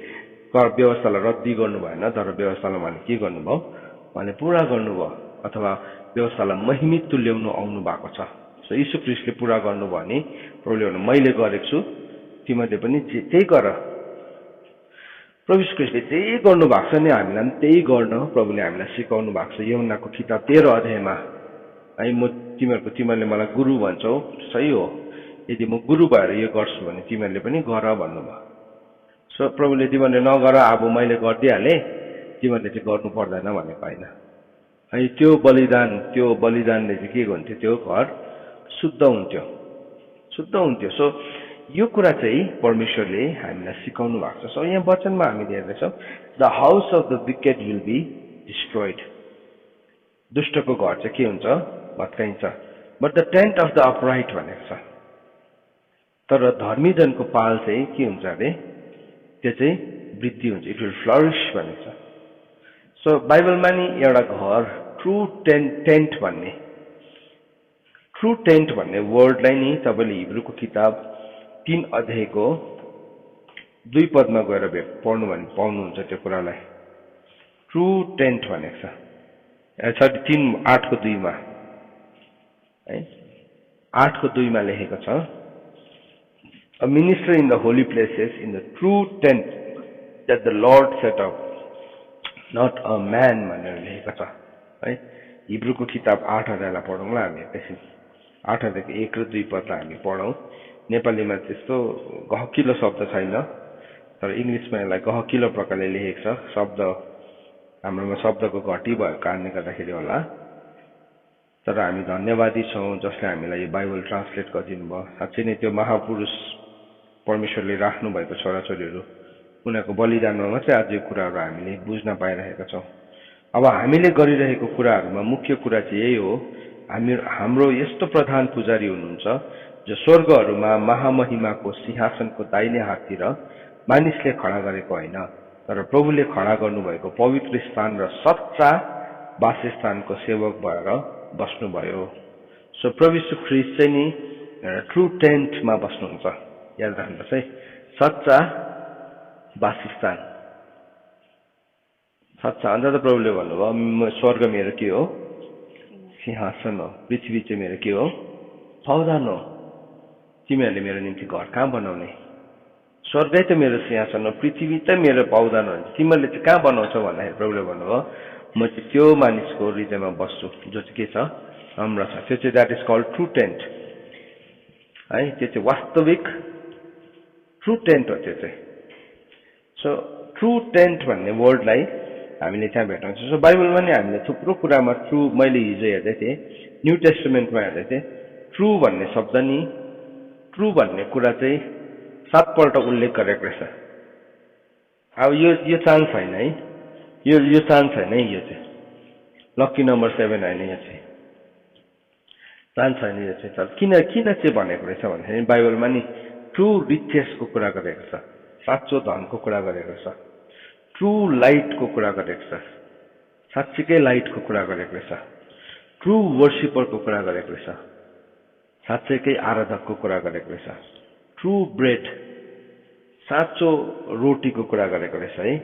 व्यवस्थालाई रद्दी गर्नु भएन, तर व्यवस्थालाई उहाँले के गर्नुभयो, उहाँले पुरा गर्नुभयो, अथवा व्यवस्थालाई महिमित तुल्याउनु आउनु भएको छ। सो यीशु ख्रीष्टले पुरा गर्नुभयो भने प्रभुले भन्नु मैले गरेको छु, तिमीले पनि त्यही गर। प्रभु यीशु ख्रीष्टले जे गर्नु भएको छ नि हामीलाई पनि त्यही गर्न प्रभुले हामीलाई सिकाउनु भएको छ। यूहन्नाको किताब 13 अध्यायमा है, तिमीहरूले मलाई गुरु भन्छौ, सही हो। यदि म गुरु भएर यो गर्छु भने तिमीहरूले पनि गर भन्नुभयो। सो प्रभुले तिमीहरूले नगर, अब मैले गरिदिइहालेँ, तिमीहरूले चाहिँ गर्नु पर्दैन भनेको होइन है। त्यो बलिदानले चाहिँ के हुन्थ्यो, त्यो घर शुद्ध हुन्थ्यो। सो यो कुरा चाहिँ परमेश्वरले हामीलाई सिकाउनु भएको छ। सो यहाँ वचनमा हामीले हेर्दैछौँ, the house of the wicked will be destroyed. दुष्टको घर चाहिँ के हुन्छ, भत्काइन्छ। But the tent of the upright भनेको छ, तर धर्मीजनको पाल चाहिँ के हुन्छ अरे, त्यो चाहिँ वृद्धि हुन्छ, इट विल फ्लरिश भनेको छ। सो बाइबलमा नि एउटा घर ट्रु टेन्ट भन्ने वर्डलाई नि तपाईँले हिब्रूको किताब 3 अध्यायको 2 पदमा गएर पढ्नु भने पाउनुहुन्छ त्यो कुरालाई। ट्रु टेन्ट भनेको छ, 3:8को 2मा है, 8को 2मा लेखेको छ, a minister in the holy places in the true tent that the Lord set up, not a man भनेर लेखेको छ है। हिब्रूको किताब 8 अध्यायलाई पढौँला हामी एकैछिन। 8 अध्यायको 1 र 2 पदलाई हामी पढौँ। नेपालीमा त्यस्तो गहकिलो शब्द छैन, तर इङ्ग्लिसमा यसलाई गहकिलो प्रकारले लेखेको छ। शब्द हाम्रोमा शब्दको घटी भएको कारणले गर्दाखेरि होला, तर हामी धन्यवादी छौँ जसले हामीलाई यो बाइबल ट्रान्सलेट गरिदिनु भयो। साँच्चै नै त्यो महापुरुष परमेश्वरले राख्नु भएको छोराछोरीहरू, उनीहरूको बलिदानमा मात्रै आज यो कुराहरू हामीले बुझ्न पाइरहेका छौँ। अब हामीले गरिरहेको कुराहरूमा मुख्य कुरा चाहिँ यही हो, हाम्रो यस्तो प्रधान पुजारी हुनुहुन्छ जो स्वर्गहरूमा महामहिमाको सिंहासनको दाहिने हाततिर मानिसले खडा गरेको होइन, तर प्रभुले खडा गर्नुभएको पवित्र स्थान र सच्चा वासस्थानको सेवक भएर बस्नुभयो। सो प्रभु यीशु ख्रीष्ट चाहिँ नि ट्रु टेन्टमा बस्नुहुन्छ। याद राख्नुहोस् है, सच्चा वासस्थान, सच्चा। अन्त त प्रभुले भन्नुभयो स्वर्ग मेरो के हो, सिंहासन हो, पृथ्वी चाहिँ मेरो के हो, पाउँदैन तिमीहरूले मेरो निम्ति घर कहाँ बनाउने स्वर्गै त मेरो सिंहासन हो पृथ्वी त मेरो पाउँदैन तिमीहरूले चाहिँ कहाँ बनाउँछौ भन्दाखेरि प्रभुले भन्नुभयो म चाहिँ त्यो मानिसको हृदयमा बस्छु जो चाहिँ के छ नम्र छ त्यो चाहिँ that is called true tent है त्यो चाहिँ वास्तविक ट्रु टेन्ट हो त्यो चाहिँ सो ट्रु टेन्ट भन्ने वर्डलाई हामीले त्यहाँ भेटाउँछौँ सो बाइबलमा नि हामीले थुप्रो कुरामा ट्रु मैले हिजो हेर्दै थिएँ न्यू टेस्टामेन्टमा हेर्दै थिएँ ट्रु भन्ने शब्द नि ट्रु भन्ने कुरा चाहिँ 7 पल्ट उल्लेख गरेको रहेछ अब यो चान्स छैन है यो चान्स छैन है यो चाहिँ लक्की नम्बर 7 होइन यो चाहिँ चान्स छैन यो चाहिँ तर किन चाहिँ भनेको रहेछ भन्दाखेरि बाइबलमा नि ट्रु रिचेसको कुरा गरेको छ साँचो धनको कुरा गरेको छ ट्रु लाइटको कुरा गरेको छ साँच्चीकै लाइटको कुरा गरेको रहेछ ट्रु वर्शिपरको कुरा गरेको रहेछ साँच्चैकै आराधकको कुरा गरेको रहेछ ट्रु ब्रेड साँचो रोटीको कुरा गरेको रहेछ है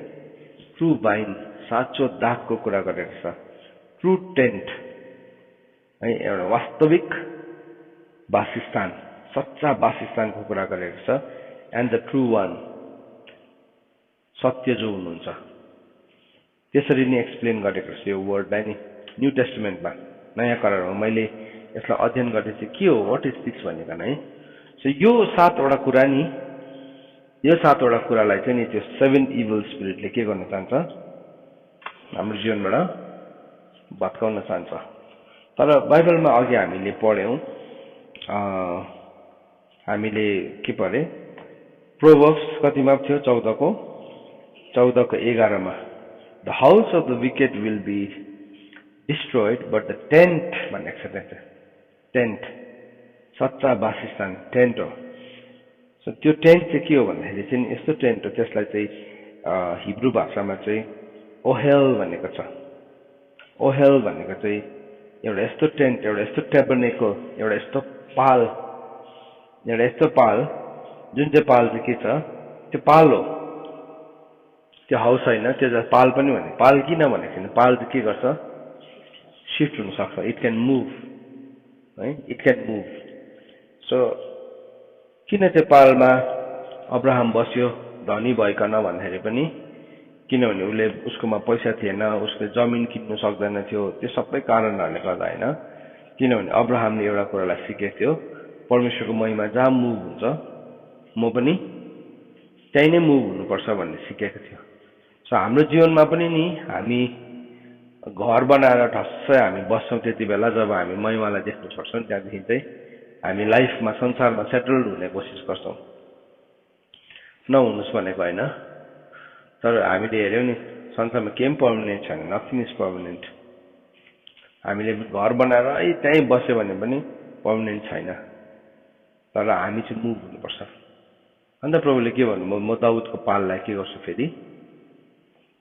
ट्रु वाइन साँचो दागको कुरा गरेको छ ट्रु टेन्ट है एउटा वास्तविक वासस्थान सच्चा वासस्थानको कुरा गरेको छ एन्ड द ट्रु वान सत्य जो हुनुहुन्छ त्यसरी नै एक्सप्लेन गरेको छ यो वर्डलाई नि न्यू टेस्टामेन्टमा नयाँ करारमा मैले यसलाई अध्ययन गर्दै चाहिँ के हो व्हाट इज दिस भनेको है सो यो 7वटा कुरा नि यो 7वटा कुरालाई चाहिँ नि त्यो 7 इभल स्पिरिटले के गर्न चाहन्छ हाम्रो जीवनबाट भत्काउन चाहन्छ तर बाइबलमा अघि हामीले पढ्यौं हामीले के पढे प्रोभर्ब्स कतिमा थियो 14 को 11 मा the house of the wicked will be destroyed but the tent भनेको छ त्यहाँ टेन्ट सच्चा वासस्थान टेन्ट हो सो त्यो टेन्ट चाहिँ के हो भन्दाखेरि चाहिँ यस्तो टेन्ट हो त्यसलाई चाहिँ हिब्रू भाषामा चाहिँ ओहेल भनेको छ ओहेल भनेको चाहिँ एउटा यस्तो टेन्ट एउटा यस्तो टेबर्नेकल एउटा यस्तो पाल जुन चाहिँ पाल चाहिँ के छ त्यो पाल हो त्यो हाउस होइन त्यो चाहिँ पाल पनि भने पाल किन भनेको छैन पाल चाहिँ के गर्छ शिफ्ट हुन सक्छ इट क्यान मुभ है इट क्यान मुभ सो किन त्यो पालमा अब्राहम बस्यो धनी भइकन भन्दाखेरि पनि किनभने उसले उसकोमा पैसा थिएन उसले जमिन किन्नु सक्दैन थियो त्यो सबै कारणहरूले गर्दा होइन किनभने अब्राहमले एउटा कुरालाई सिकेको थियो परमेश्वरको महिमा जहाँ मुभ हुन्छ म पनि त्यही नै मुभ हुनुपर्छ भन्ने सिकेको थियो सो हाम्रो जीवनमा पनि नि हामी घर बनाएर ठस्सै हामी बस्छौँ त्यति बेला जब हामी महिमालाई देख्न छोड्छौँ त्यहाँदेखि चाहिँ हामी लाइफमा संसारमा सेटल्ड हुने कोसिस गर्छौँ नहुनुहोस् भनेको होइन तर हामीले हेर्यौँ नि संसारमा केही पर्मानेन्ट छैन नथिङ इज पर्मानेन्ट हामीले घर बनाएर त्यहीँ बस्यो भने पनि पर्मानेन्ट छैन तर हामी चाहिँ मुभ हुनुपर्छ अन्त प्रभुले के भन्नुभयो म दाउदको पाललाई के गर्छु फेरि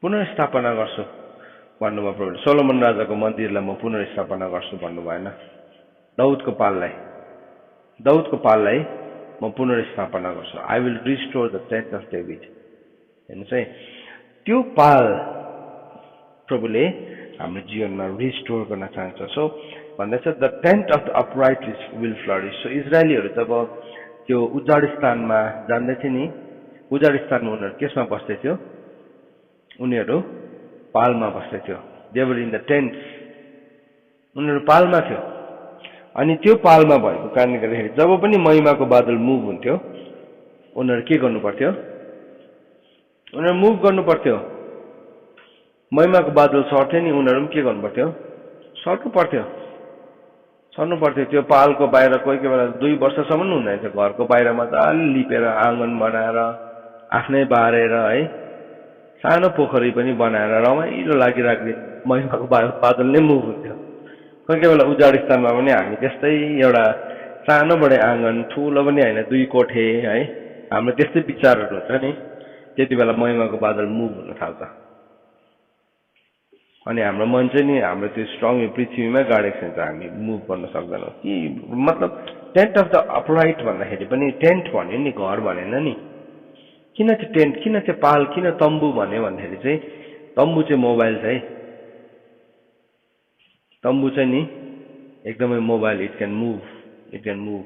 पुनर्स्थापना गर्छु भन्नुभयो प्रभुले सोलोमन राजाको मन्दिरलाई म पुनर्स्थापना गर्छु भन्नु भएन दाउदको पाललाई म पुनर्स्थापना गर्छु I will restore the tent of David हेर्नुहोस् है त्यो पाल प्रभुले हाम्रो जीवनमा रिस्टोर गर्न चाहन्छ सो भन्दैछ the tent of the upright will flourish so इजरायलीहरू जब त्यो उजाड स्थानमा जान्दै थियो नि उजाड स्थानमा उनीहरू केसमा बस्दै थियो उनीहरू पालमा बस्दै थियो they were in the tent उनीहरू पालमा थियो अनि त्यो पालमा भएको कारणले गर्दाखेरि जब पनि महिमाको बादल मुभ हुन्थ्यो उनीहरू के गर्नु पर्थ्यो उनीहरू मुभ गर्नु पर्थ्यो महिमाको बादल सर्थ्यो नि उनीहरू पनि के गर्नु पर्थ्यो सर्नु पर्थ्यो त्यो पालको बाहिर कोही बेला 2 वर्षसम्म हुँदैन थियो घरको बाहिर मजाले लिपेर आँगन बनाएर आफ्नै बारेर है सानो पोखरी पनि बनाएर रमाइलो लागिराख्ने महिमाको बादल नै मुभ हुन्थ्यो कोही बेला उजाड स्थानमा पनि हामी त्यस्तै एउटा सानो बडे आँगन ठुलो पनि होइन 2 कोठे है हाम्रो त्यस्तै विचारहरू हुन्छ नि त्यति बेला महिमाको बादल मुभ हुन थाल्छ अनि हाम्रो मन चाहिँ नि हाम्रो त्यो स्ट्रङ पृथ्वीमा गाडेको छ हामी मुभ गर्न सक्दैनौँ कि मतलब टेन्ट अफ द अपराइट भन्दाखेरि पनि टेन्ट भन्यो नि घर भनेन नि किन चाहिँ टेन्ट किन चाहिँ पाल किन तम्बु भन्यो भन्दाखेरि चाहिँ तम्बु चाहिँ मोबाइल छ है तम्बु चाहिँ नि एकदमै mobile it can move it can move,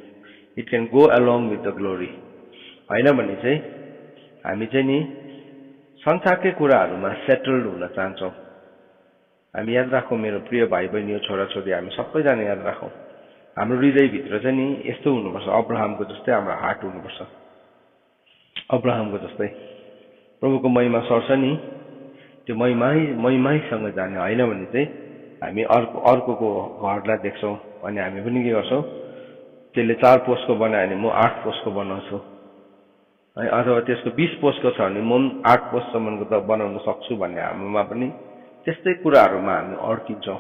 it can go along with the glory. होइन भने चाहिँ हामी चाहिँ नि संसारकै कुराहरूमा सेटल्ड हुन चाहन्छौँ। हामी याद राखौँ, मेरो प्रिय भाइ बहिनी छोराछोरी, हामी सबैजना याद राखौँ, हाम्रो हृदयभित्र चाहिँ नि यस्तो हुनुपर्छ, अब्राहमको जस्तै हाम्रो हार्ट हुनुपर्छ। अब्राहमको जस्तै प्रभुको महिमा सर्छ नि, त्यो महिमासँग जाने। होइन भने चाहिँ हामी अर्कोको घरलाई देख्छौँ अनि हामी पनि के गर्छौँ, त्यसले 4 पोस्टको बनायो भने म 8 पोस्टको बनाउँछु है, अथवा त्यसको 20 पोस्टको छ भने म 8 पोस्टसम्मको त बनाउन सक्छु भन्ने हाम्रोमा पनि त्यस्तै कुराहरूमा हामी अड्किन्छौँ।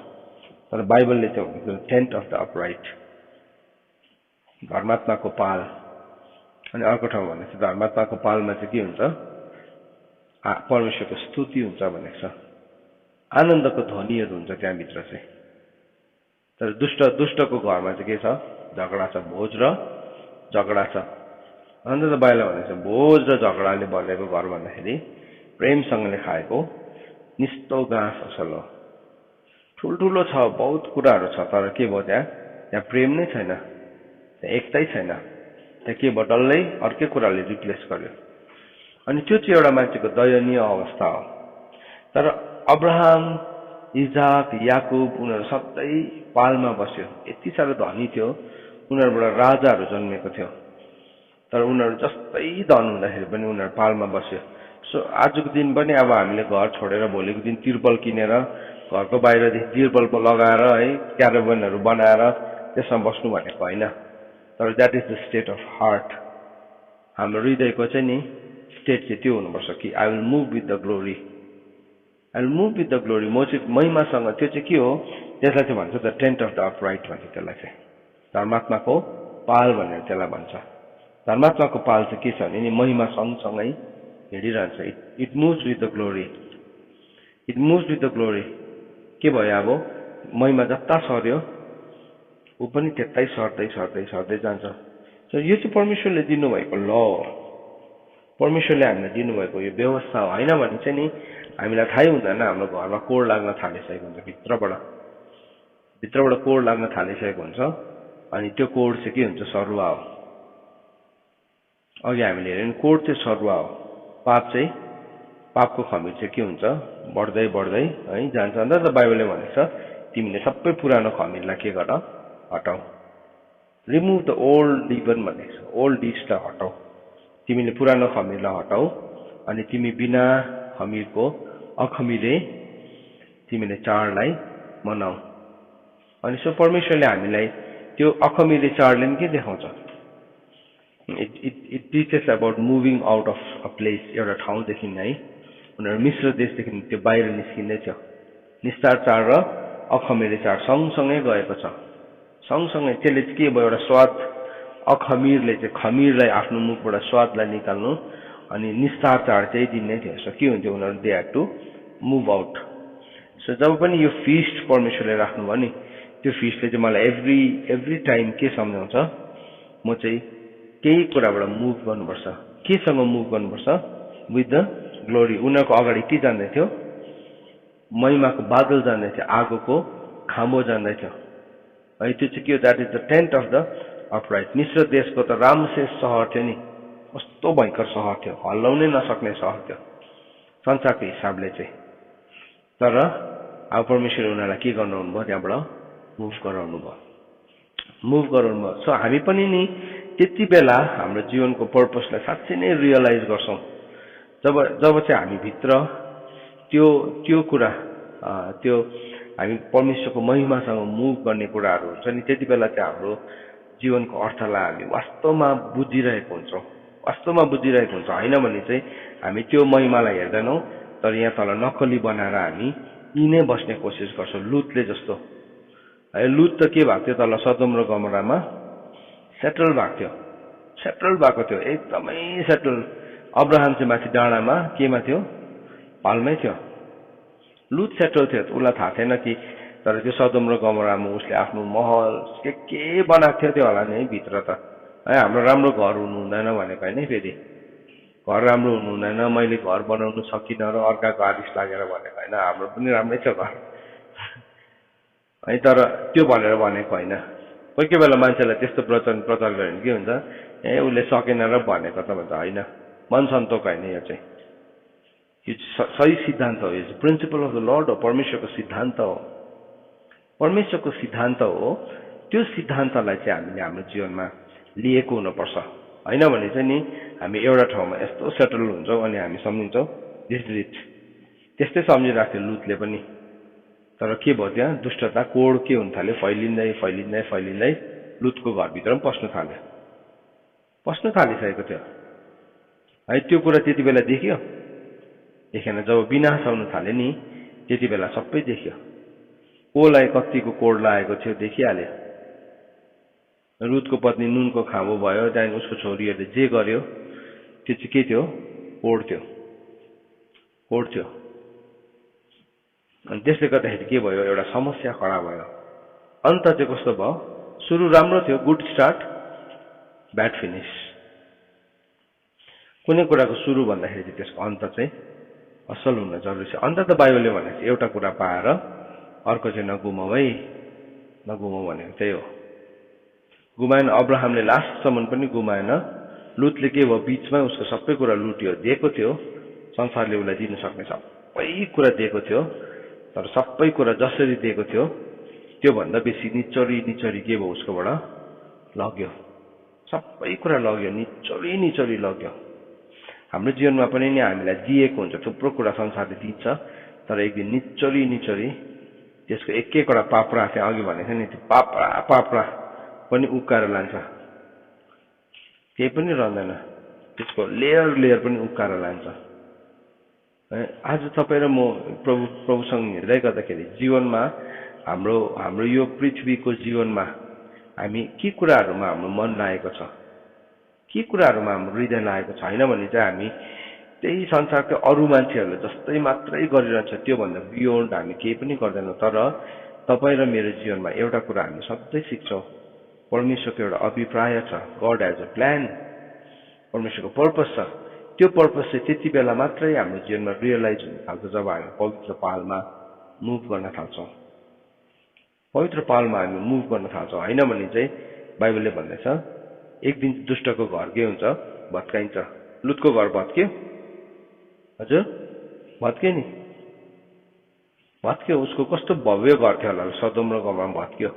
तर बाइबलले चाहिँ भनेको टेन्ट अफ द अपराइट, धर्मात्माको पाल। अनि अर्को ठाउँ भनेको छ धर्मात्माको पालमा चाहिँ के हुन्छ, परमेश्वरको स्तुति हुन्छ भनेको छ, आनन्दको ध्वनिहरू हुन्छ त्यहाँभित्र चाहिँ। तर दुष्टको घरमा चाहिँ के छ, झगडा छ, भोज र झगडा छ। अन्त त बाइबलले भनेको छ भोज र झगडाले भरेको घर भन्दाखेरि प्रेमसँगले खाएको निस्तो घाँस असल हो। ठुल्ठुलो छ, बहुत कुराहरू छ, तर के भयो, त्यहाँ प्रेम नै छैन, त्यहाँ एकतै छैन, त्यहाँ के भयो, डल्लै अर्कै कुराले रिप्लेस गर्यो। अनि त्यो चाहिँ एउटा मान्छेको दयनीय अवस्था हो। तर अब्राहम, इजाक, याकुब उनीहरू सधैँ पालमा बस्यो। यति साह्रो धनी थियो, उनीहरूबाट राजाहरू जन्मेको थियो, तर उनीहरू जस्तै धन हुँदाखेरि पनि उनीहरू पालमा बस्यो। सो आजको दिन पनि अब हामीले घर छोडेर भोलिको दिन तिर्पल किनेर घरको बाहिरदेखि तिर्पल लगाएर है क्याराभनहरू बनाएर त्यसमा बस्नु भनेको होइन। तर that is the state of heart. हाम्रो हृदयको चाहिँ नि स्टेट चाहिँ त्यो हुनुपर्छ कि I will move with the glory, I will move with the glory. म चाहिँ महिमासँग, त्यो चाहिँ के हो, त्यसलाई चाहिँ भन्छ the tent of the upright भन्छ। त्यसलाई चाहिँ धर्मात्माको पाल भनेर त्यसलाई भन्छ। धर्मात्माको पाल चाहिँ के छ भने नि महिमा सँगसँगै हिँडिरहन्छ। It moves with the glory, it moves with the glory. के भयो, अब महिमा जता सर्यो ऊ पनि त्यतै सर्दै जान्छ। सो यो चाहिँ परमेश्वरले दिनुभएको ल हो, परमेश्वरले हामीलाई दिनुभएको यो व्यवस्था हो। होइन भने चाहिँ नि हामीलाई थाहै हुँदैन, हाम्रो घरमा कोड लाग्न थालिसकेको हुन्छ, भित्रबाट कोड लाग्न थालिसकेको हुन्छ। अनि त्यो कोड चाहिँ के हुन्छ, सरुवा हो। अघि हामीले हेऱ्यौँ नि, कोड चाहिँ सरुवा हो। पापको खमीर चाहिँ के हुन्छ, बढ्दै है जान्छ। अन्त त बाइबलले भनेको छ तिमीले सबै पुरानो खमीरलाई के गर, हटाऊ। रिमुभ द ओल्ड लिभन भनेको छ, ओल्ड डिसलाई हटाऊ। तिमीले पुरानो खमीरलाई हटाऊ अनि तिमी बिना खमीरको अखमीरे तिमीले चाडलाई मनाऊ। अनि सो परमेश्वरले हामीलाई त्यो अखमीरे चाडले के देखाउँछ, it teaches about moving out of a place. एउटा ठाउँदेखि है उनीहरू मिश्र देशदेखि त्यो बाहिर निस्किँदै थियो। निस्तार चाड र अखमीरे चाड सँगसँगै गएको छ, सँगसँगै। त्यसले चाहिँ के भयो, एउटा स्वाद, अखमीरले चाहिँ खमीरलाई आफ्नो मुखबाट स्वादलाई निकाल्नु, अनि निस्तार चाड चाहिँ दिन नै थियो। सो के हुन्थ्यो, उनीहरू they had to move out. So जब पनि यो फिस्ट परमेश्वरले राख्नुभयो नि, त्यो फिस्टले चाहिँ मलाई एभ्री टाइम के सम्झाउँछ, म चाहिँ केही कुराबाट मुभ गर्नुपर्छ। केसँग मुभ गर्नुपर्छ, विथ द ग्लोरी। उनीहरूको अगाडि के जाँदै थियो, महिमाको बादल जाँदै थियो, आगोको खाम्बो जाँदै थियो है। त्यो चाहिँ के हो, that is the tent of the upright. मिश्र देशको त रामसेस सहर थियो नि, कस्तो भयङ्कर सहर थियो, हल्लाउनै नसक्ने सहर थियो संसारको हिसाबले चाहिँ। तर अब परमेश्वरले उनीहरूलाई के गर्नुहुने भयो, त्यहाँबाट मुभ गराउनु भयो। सो हामी पनि नि त्यति बेला हाम्रो जीवनको पर्पसलाई साँच्चै नै रियलाइज गर्छौँ जब चाहिँ हामीभित्र त्यो कुरा, त्यो हामी परमेश्वरको महिमासँग मुभ गर्ने कुराहरू हुन्छ नि, त्यति बेला चाहिँ हाम्रो जीवनको अर्थलाई हामी वास्तवमा बुझिरहेको हुन्छौँ। होइन भने चाहिँ हामी त्यो महिमालाई हेर्दैनौँ, तर यहाँ तल नक्कली बनाएर हामी यिनै बस्ने कोसिस गर्छौँ, लुतले जस्तो है। लुत त के भएको थियो, तल सदोम र गमोरामा सेटल भएको थियो, एकदमै सेटल। अब्राहम चाहिँ माथि डाँडामा केमा थियो, पालमै थियो। लुत सेटल थियो, उसलाई थाहा थिएन कि, तर त्यो सदोम र गमोरामा उसले आफ्नो महल के बनाएको थियो त्यो होला नि है भित्र त है। हाम्रो राम्रो घर हुनु हुँदैन भनेको होइन, फेरि घर राम्रो हुनु हुँदैन, मैले घर बनाउनु सकिनँ र अर्काको आदेश लागेर भनेको होइन, हाम्रो पनि राम्रै छ घर है। तर त्यो भनेर भनेको होइन, कोही कोही बेला मान्छेलाई त्यस्तो प्रचार प्रचार गर्यो भने के हुन्छ, ए उसले सकेन र भनेको त भन्छ, होइन, मन सन्तोक होइन यो चाहिँ। यो सही सिद्धान्त हो, यो प्रिन्सिपल अफ द लर्ड हो, परमेश्वरको सिद्धान्त हो, परमेश्वरको सिद्धान्त हो। त्यो सिद्धान्तलाई चाहिँ हामीले हाम्रो जीवनमा लिएको हुनुपर्छ, होइन भने चाहिँ नि हामी एउटा ठाउँमा यस्तो सेटल हुन्छौँ अनि हामी सम्झिन्छौँ दिस इज इट। त्यस्तै सम्झिराख्थ्यो लुतले पनि, तर के भयो त्यहाँ दुष्टता कोड के हुन थाल्यो, फैलिँदै फैलिँदै फैलिँदै लुतको घरभित्र पनि पस्नु थालिसकेको थियो है। त्यो कुरा त्यति बेला देख्यो, देखेन। जब विनाश आउन थाल्यो नि त्यति बेला सबै देख्यो, कोलाई कतिको कोड लागेको थियो देखिहाल्यो। रुतको पत्नी नुनको खाँबो भयो, त्यहाँदेखि उसको छोरीहरूले जे गर्यो त्यो चाहिँ के थियो, कोड थियो। अनि त्यसले गर्दाखेरि के भयो, एउटा समस्या खडा भयो। अन्त चाहिँ कस्तो भयो, सुरु राम्रो थियो, गुड स्टार्ट ब्याड फिनिस। कुनै कुराको सुरु भन्दाखेरि चाहिँ त्यसको अन्त चाहिँ असल हुन जरुरी छ। अन्त त बाइबलले भनेको छ एउटा कुरा पाएर अर्को चाहिँ नगुमाऊ भनेको त्यही हो। गुमाएन, अब्राहमले लास्टसम्म पनि गुमाएन। लुतले के भयो, बीचमा उसको सबै कुरा लुट्यो, दिएको थियो, संसारले उसलाई दिन सक्ने सबै कुरा दिएको थियो, तर सबै कुरा जसरी दिएको थियो त्योभन्दा बेसी निचोरी के भयो उसकोबाट लग्यो, सबै कुरा लग्यो, निचोरी लग्यो। हाम्रो जीवनमा पनि नि हामीलाई दिएको हुन्छ, थुप्रो कुरा संसारले दिन्छ, तर एक दिन निचोरी त्यसको एक एकवटा पाप्रा चाहिँ अघि भनेको नि, त्यो पाप्रा पनि उक्काएर लान्छ, केही पनि रहँदैन, त्यसको लेयर पनि उक्काएर लान्छ। आज तपाईँ र म प्रभुसँग हिँड्दै गर्दाखेरि जीवनमा हाम्रो यो पृथ्वीको जीवनमा हामी के कुराहरूमा हाम्रो मन लागेको छ, के कुराहरूमा हाम्रो हृदय लागेको छ, होइन भने चाहिँ हामी त्यही संसारको अरू मान्छेहरूले जस्तै मात्रै गरिरहन्छ, त्योभन्दा बियोन्ड हामी केही पनि गर्दैनौँ। तर तपाईँ र मेरो जीवनमा एउटा कुरा हामी सधैँ सिक्छौँ, परमेश्वरको एउटा अभिप्राय छ, गड हेज अ प्लान, परमेश्वरको पर्पस छ। त्यो पर्पस चाहिँ त्यति बेला मात्रै हाम्रो जीवनमा रियलाइज हुन थाल्छ जब हामी पवित्र पालमा मुभ गर्न थाल्छौँ, होइन भने चाहिँ बाइबलले भन्दैछ एक दिन दुष्टको घर के हुन्छ, भत्काइन्छ। लुतको घर भत्क्यो, हजुर भत्क्यो नि, उसको कस्तो भव्य घर थियो होला, सदोम र गमोरामा भत्क्यो,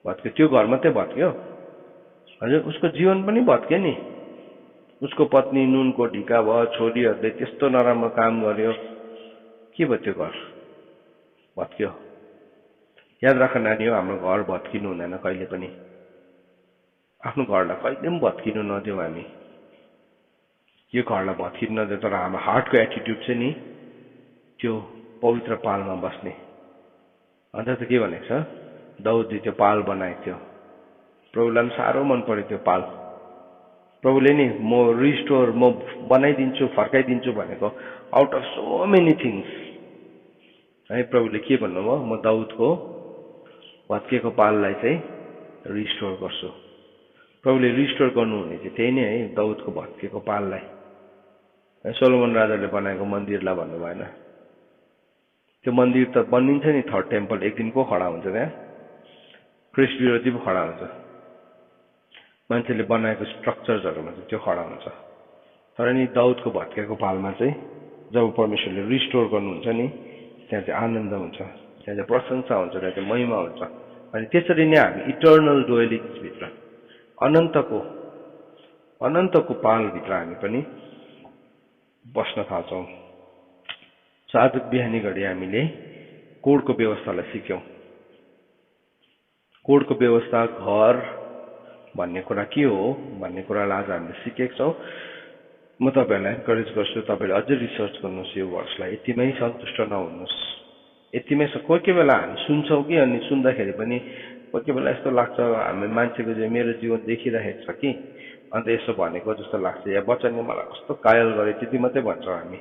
त्यो घर मात्रै भत्क्यो, हजुर उसको जीवन पनि भत्क्यो नि। उसको पत्नी नुनको ढिका भयो, छोरीहरूले त्यस्तो नराम्रो काम गर्यो, के भयो, त्यो घर भत्क्यो। याद राख नानी हो, हाम्रो घर भत्किनु हुँदैन कहिले पनि, आफ्नो घरलाई कहिले पनि भत्किनु नदेऊ हामी, यो घरलाई भत्किनु नदेऊ। तर हाम्रो हार्टको एटिट्युड चाहिँ नि त्यो पवित्र पालमा बस्ने। अन्त त के भनेको छ, दाउदले त्यो पाल बनाएको थियो, प्रभुलाई पनि साह्रो मन पऱ्यो त्यो पाल। प्रभुले नि म बनाइदिन्छु, फर्काइदिन्छु भनेको out of so many things है। प्रभुले के भन्नुभयो, म दाउदको भत्किएको पाललाई चाहिँ रिस्टोर गर्छु। प्रभुले रिस्टोर गर्नुहुने चाहिँ त्यही नै है, दाउदको भत्किएको पाललाई। सोलोमन राजाले बनाएको मन्दिरलाई भन्नु भएन, त्यो मन्दिर त बनिन्छ नि, थर्ड टेम्पल एक दिन को खडा हुन्छ त्यहाँ, क्रिस्ट विरोधी पो खडा हुन्छ, मान्छेले बनाएको स्ट्रक्चर्सहरूमा चाहिँ त्यो खडा हुन्छ। तर नि दाउदको भत्केको पालमा चाहिँ जब परमेश्वरले रिस्टोर गर्नुहुन्छ नि, त्यहाँ चाहिँ आनन्द हुन्छ, त्यहाँ चाहिँ प्रशंसा हुन्छ, त्यहाँ चाहिँ महिमा हुन्छ। अनि त्यसरी नै हामी इटर्नल डोयलिङ्सभित्र, अनन्तको पालभित्र हामी पनि बस्न थाल्छौँ। आज बिहानी घडी हामीले कोडको व्यवस्थालाई सिक्यौँ। कोडको व्यवस्था, घर भन्ने कुरा के हो भन्ने कुरालाई आज हामीले सिकेका छौँ। म तपाईँहरूलाई इन्करेज गर्छु, तपाईँले अझै रिसर्च गर्नुहोस् यो वर्ड्सलाई, यतिमै सन्तुष्ट नहुनुहोस्, यतिमै। कोही कोही बेला हामी सुन्छौँ कि, अनि सुन्दाखेरि पनि कोही कोही बेला यस्तो लाग्छ हामी मान्छेको चाहिँ मेरो जीवन देखिरहेको छ कि, अन्त यसो भनेको जस्तो लाग्छ, या वचनले मलाई कस्तो कायल गरे, त्यति मात्रै भन्छौँ हामी।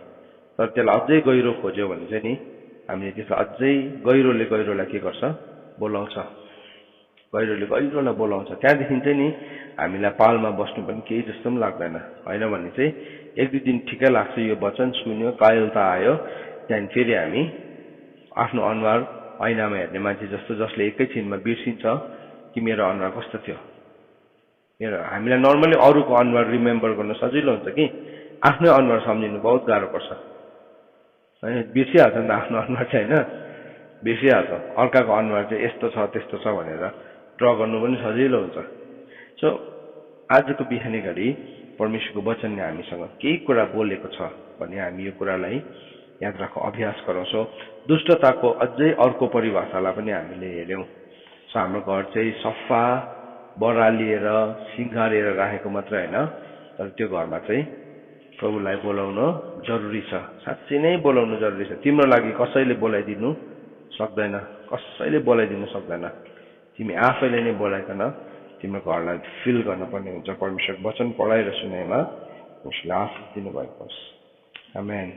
तर त्यसलाई अझै गहिरो खोज्यो भने चाहिँ नि हामीले त्यसलाई अझै गहिरोलाई के गर्छ, बोलाउँछ, गहिरोलाई बोलाउँछ। त्यहाँदेखि चाहिँ नि हामीलाई पालमा बस्नु पनि केही जस्तो पनि लाग्दैन, होइन भने चाहिँ एक दुई दिन ठिकै लाग्छ, यो वचन सुन्यो, कायलता आयो, त्यहाँदेखि फेरि हामी आफ्नो अनुहार ऐनामा हेर्ने मान्छे जस्तो, जसले एकैछिनमा बिर्सिन्छ कि मेरो अनुहार कस्तो थियो मेरो हामीलाई नर्मली अरूको अनुहार रिमेम्बर गर्न सजिलो हुन्छ कि आफ्नै अनुहार सम्झिनु बहुत गाह्रो पर्छ हैन बिर्सिहाल्छ नि त आफ्नो अनुहार चाहिँ हैन बिर्सिहाल्छ अर्काको अनुहार चाहिँ यस्तो छ त्यस्तो छ भनेर ड्र गर्नु पनि सजिलो हुन्छ सो आजको बिहानी घडी परमेश्वरको वचनले हामीसँग केही कुरा बोलेको छ भने हामी यो कुरालाई याद राख्न अभ्यास गरौँ सो दुष्टताको अझै अर्को परिभाषालाई पनि हामीले हेर्यौं सो हाम्रो घर चाहिँ सफा बरालिएर सिंगारेर राखेको मात्र हैन तर त्यो घरमा चाहिँ प्रभुलाई बोलाउन जरुरी छ साच्चै नै बोलाउन जरुरी छ तिम्रो लागि कसैले बोलाइदिनु सक्दैन कसैले बोलाइदिनु सक्दैन तिमी आफैले नै बोलाइकन तिम्रो घरलाई फिल गर्न पर्ने हुन्छ परमेश्वर वचन पढाएर सुनाएमा उसले आशिष दिनुभएको होस् आमेन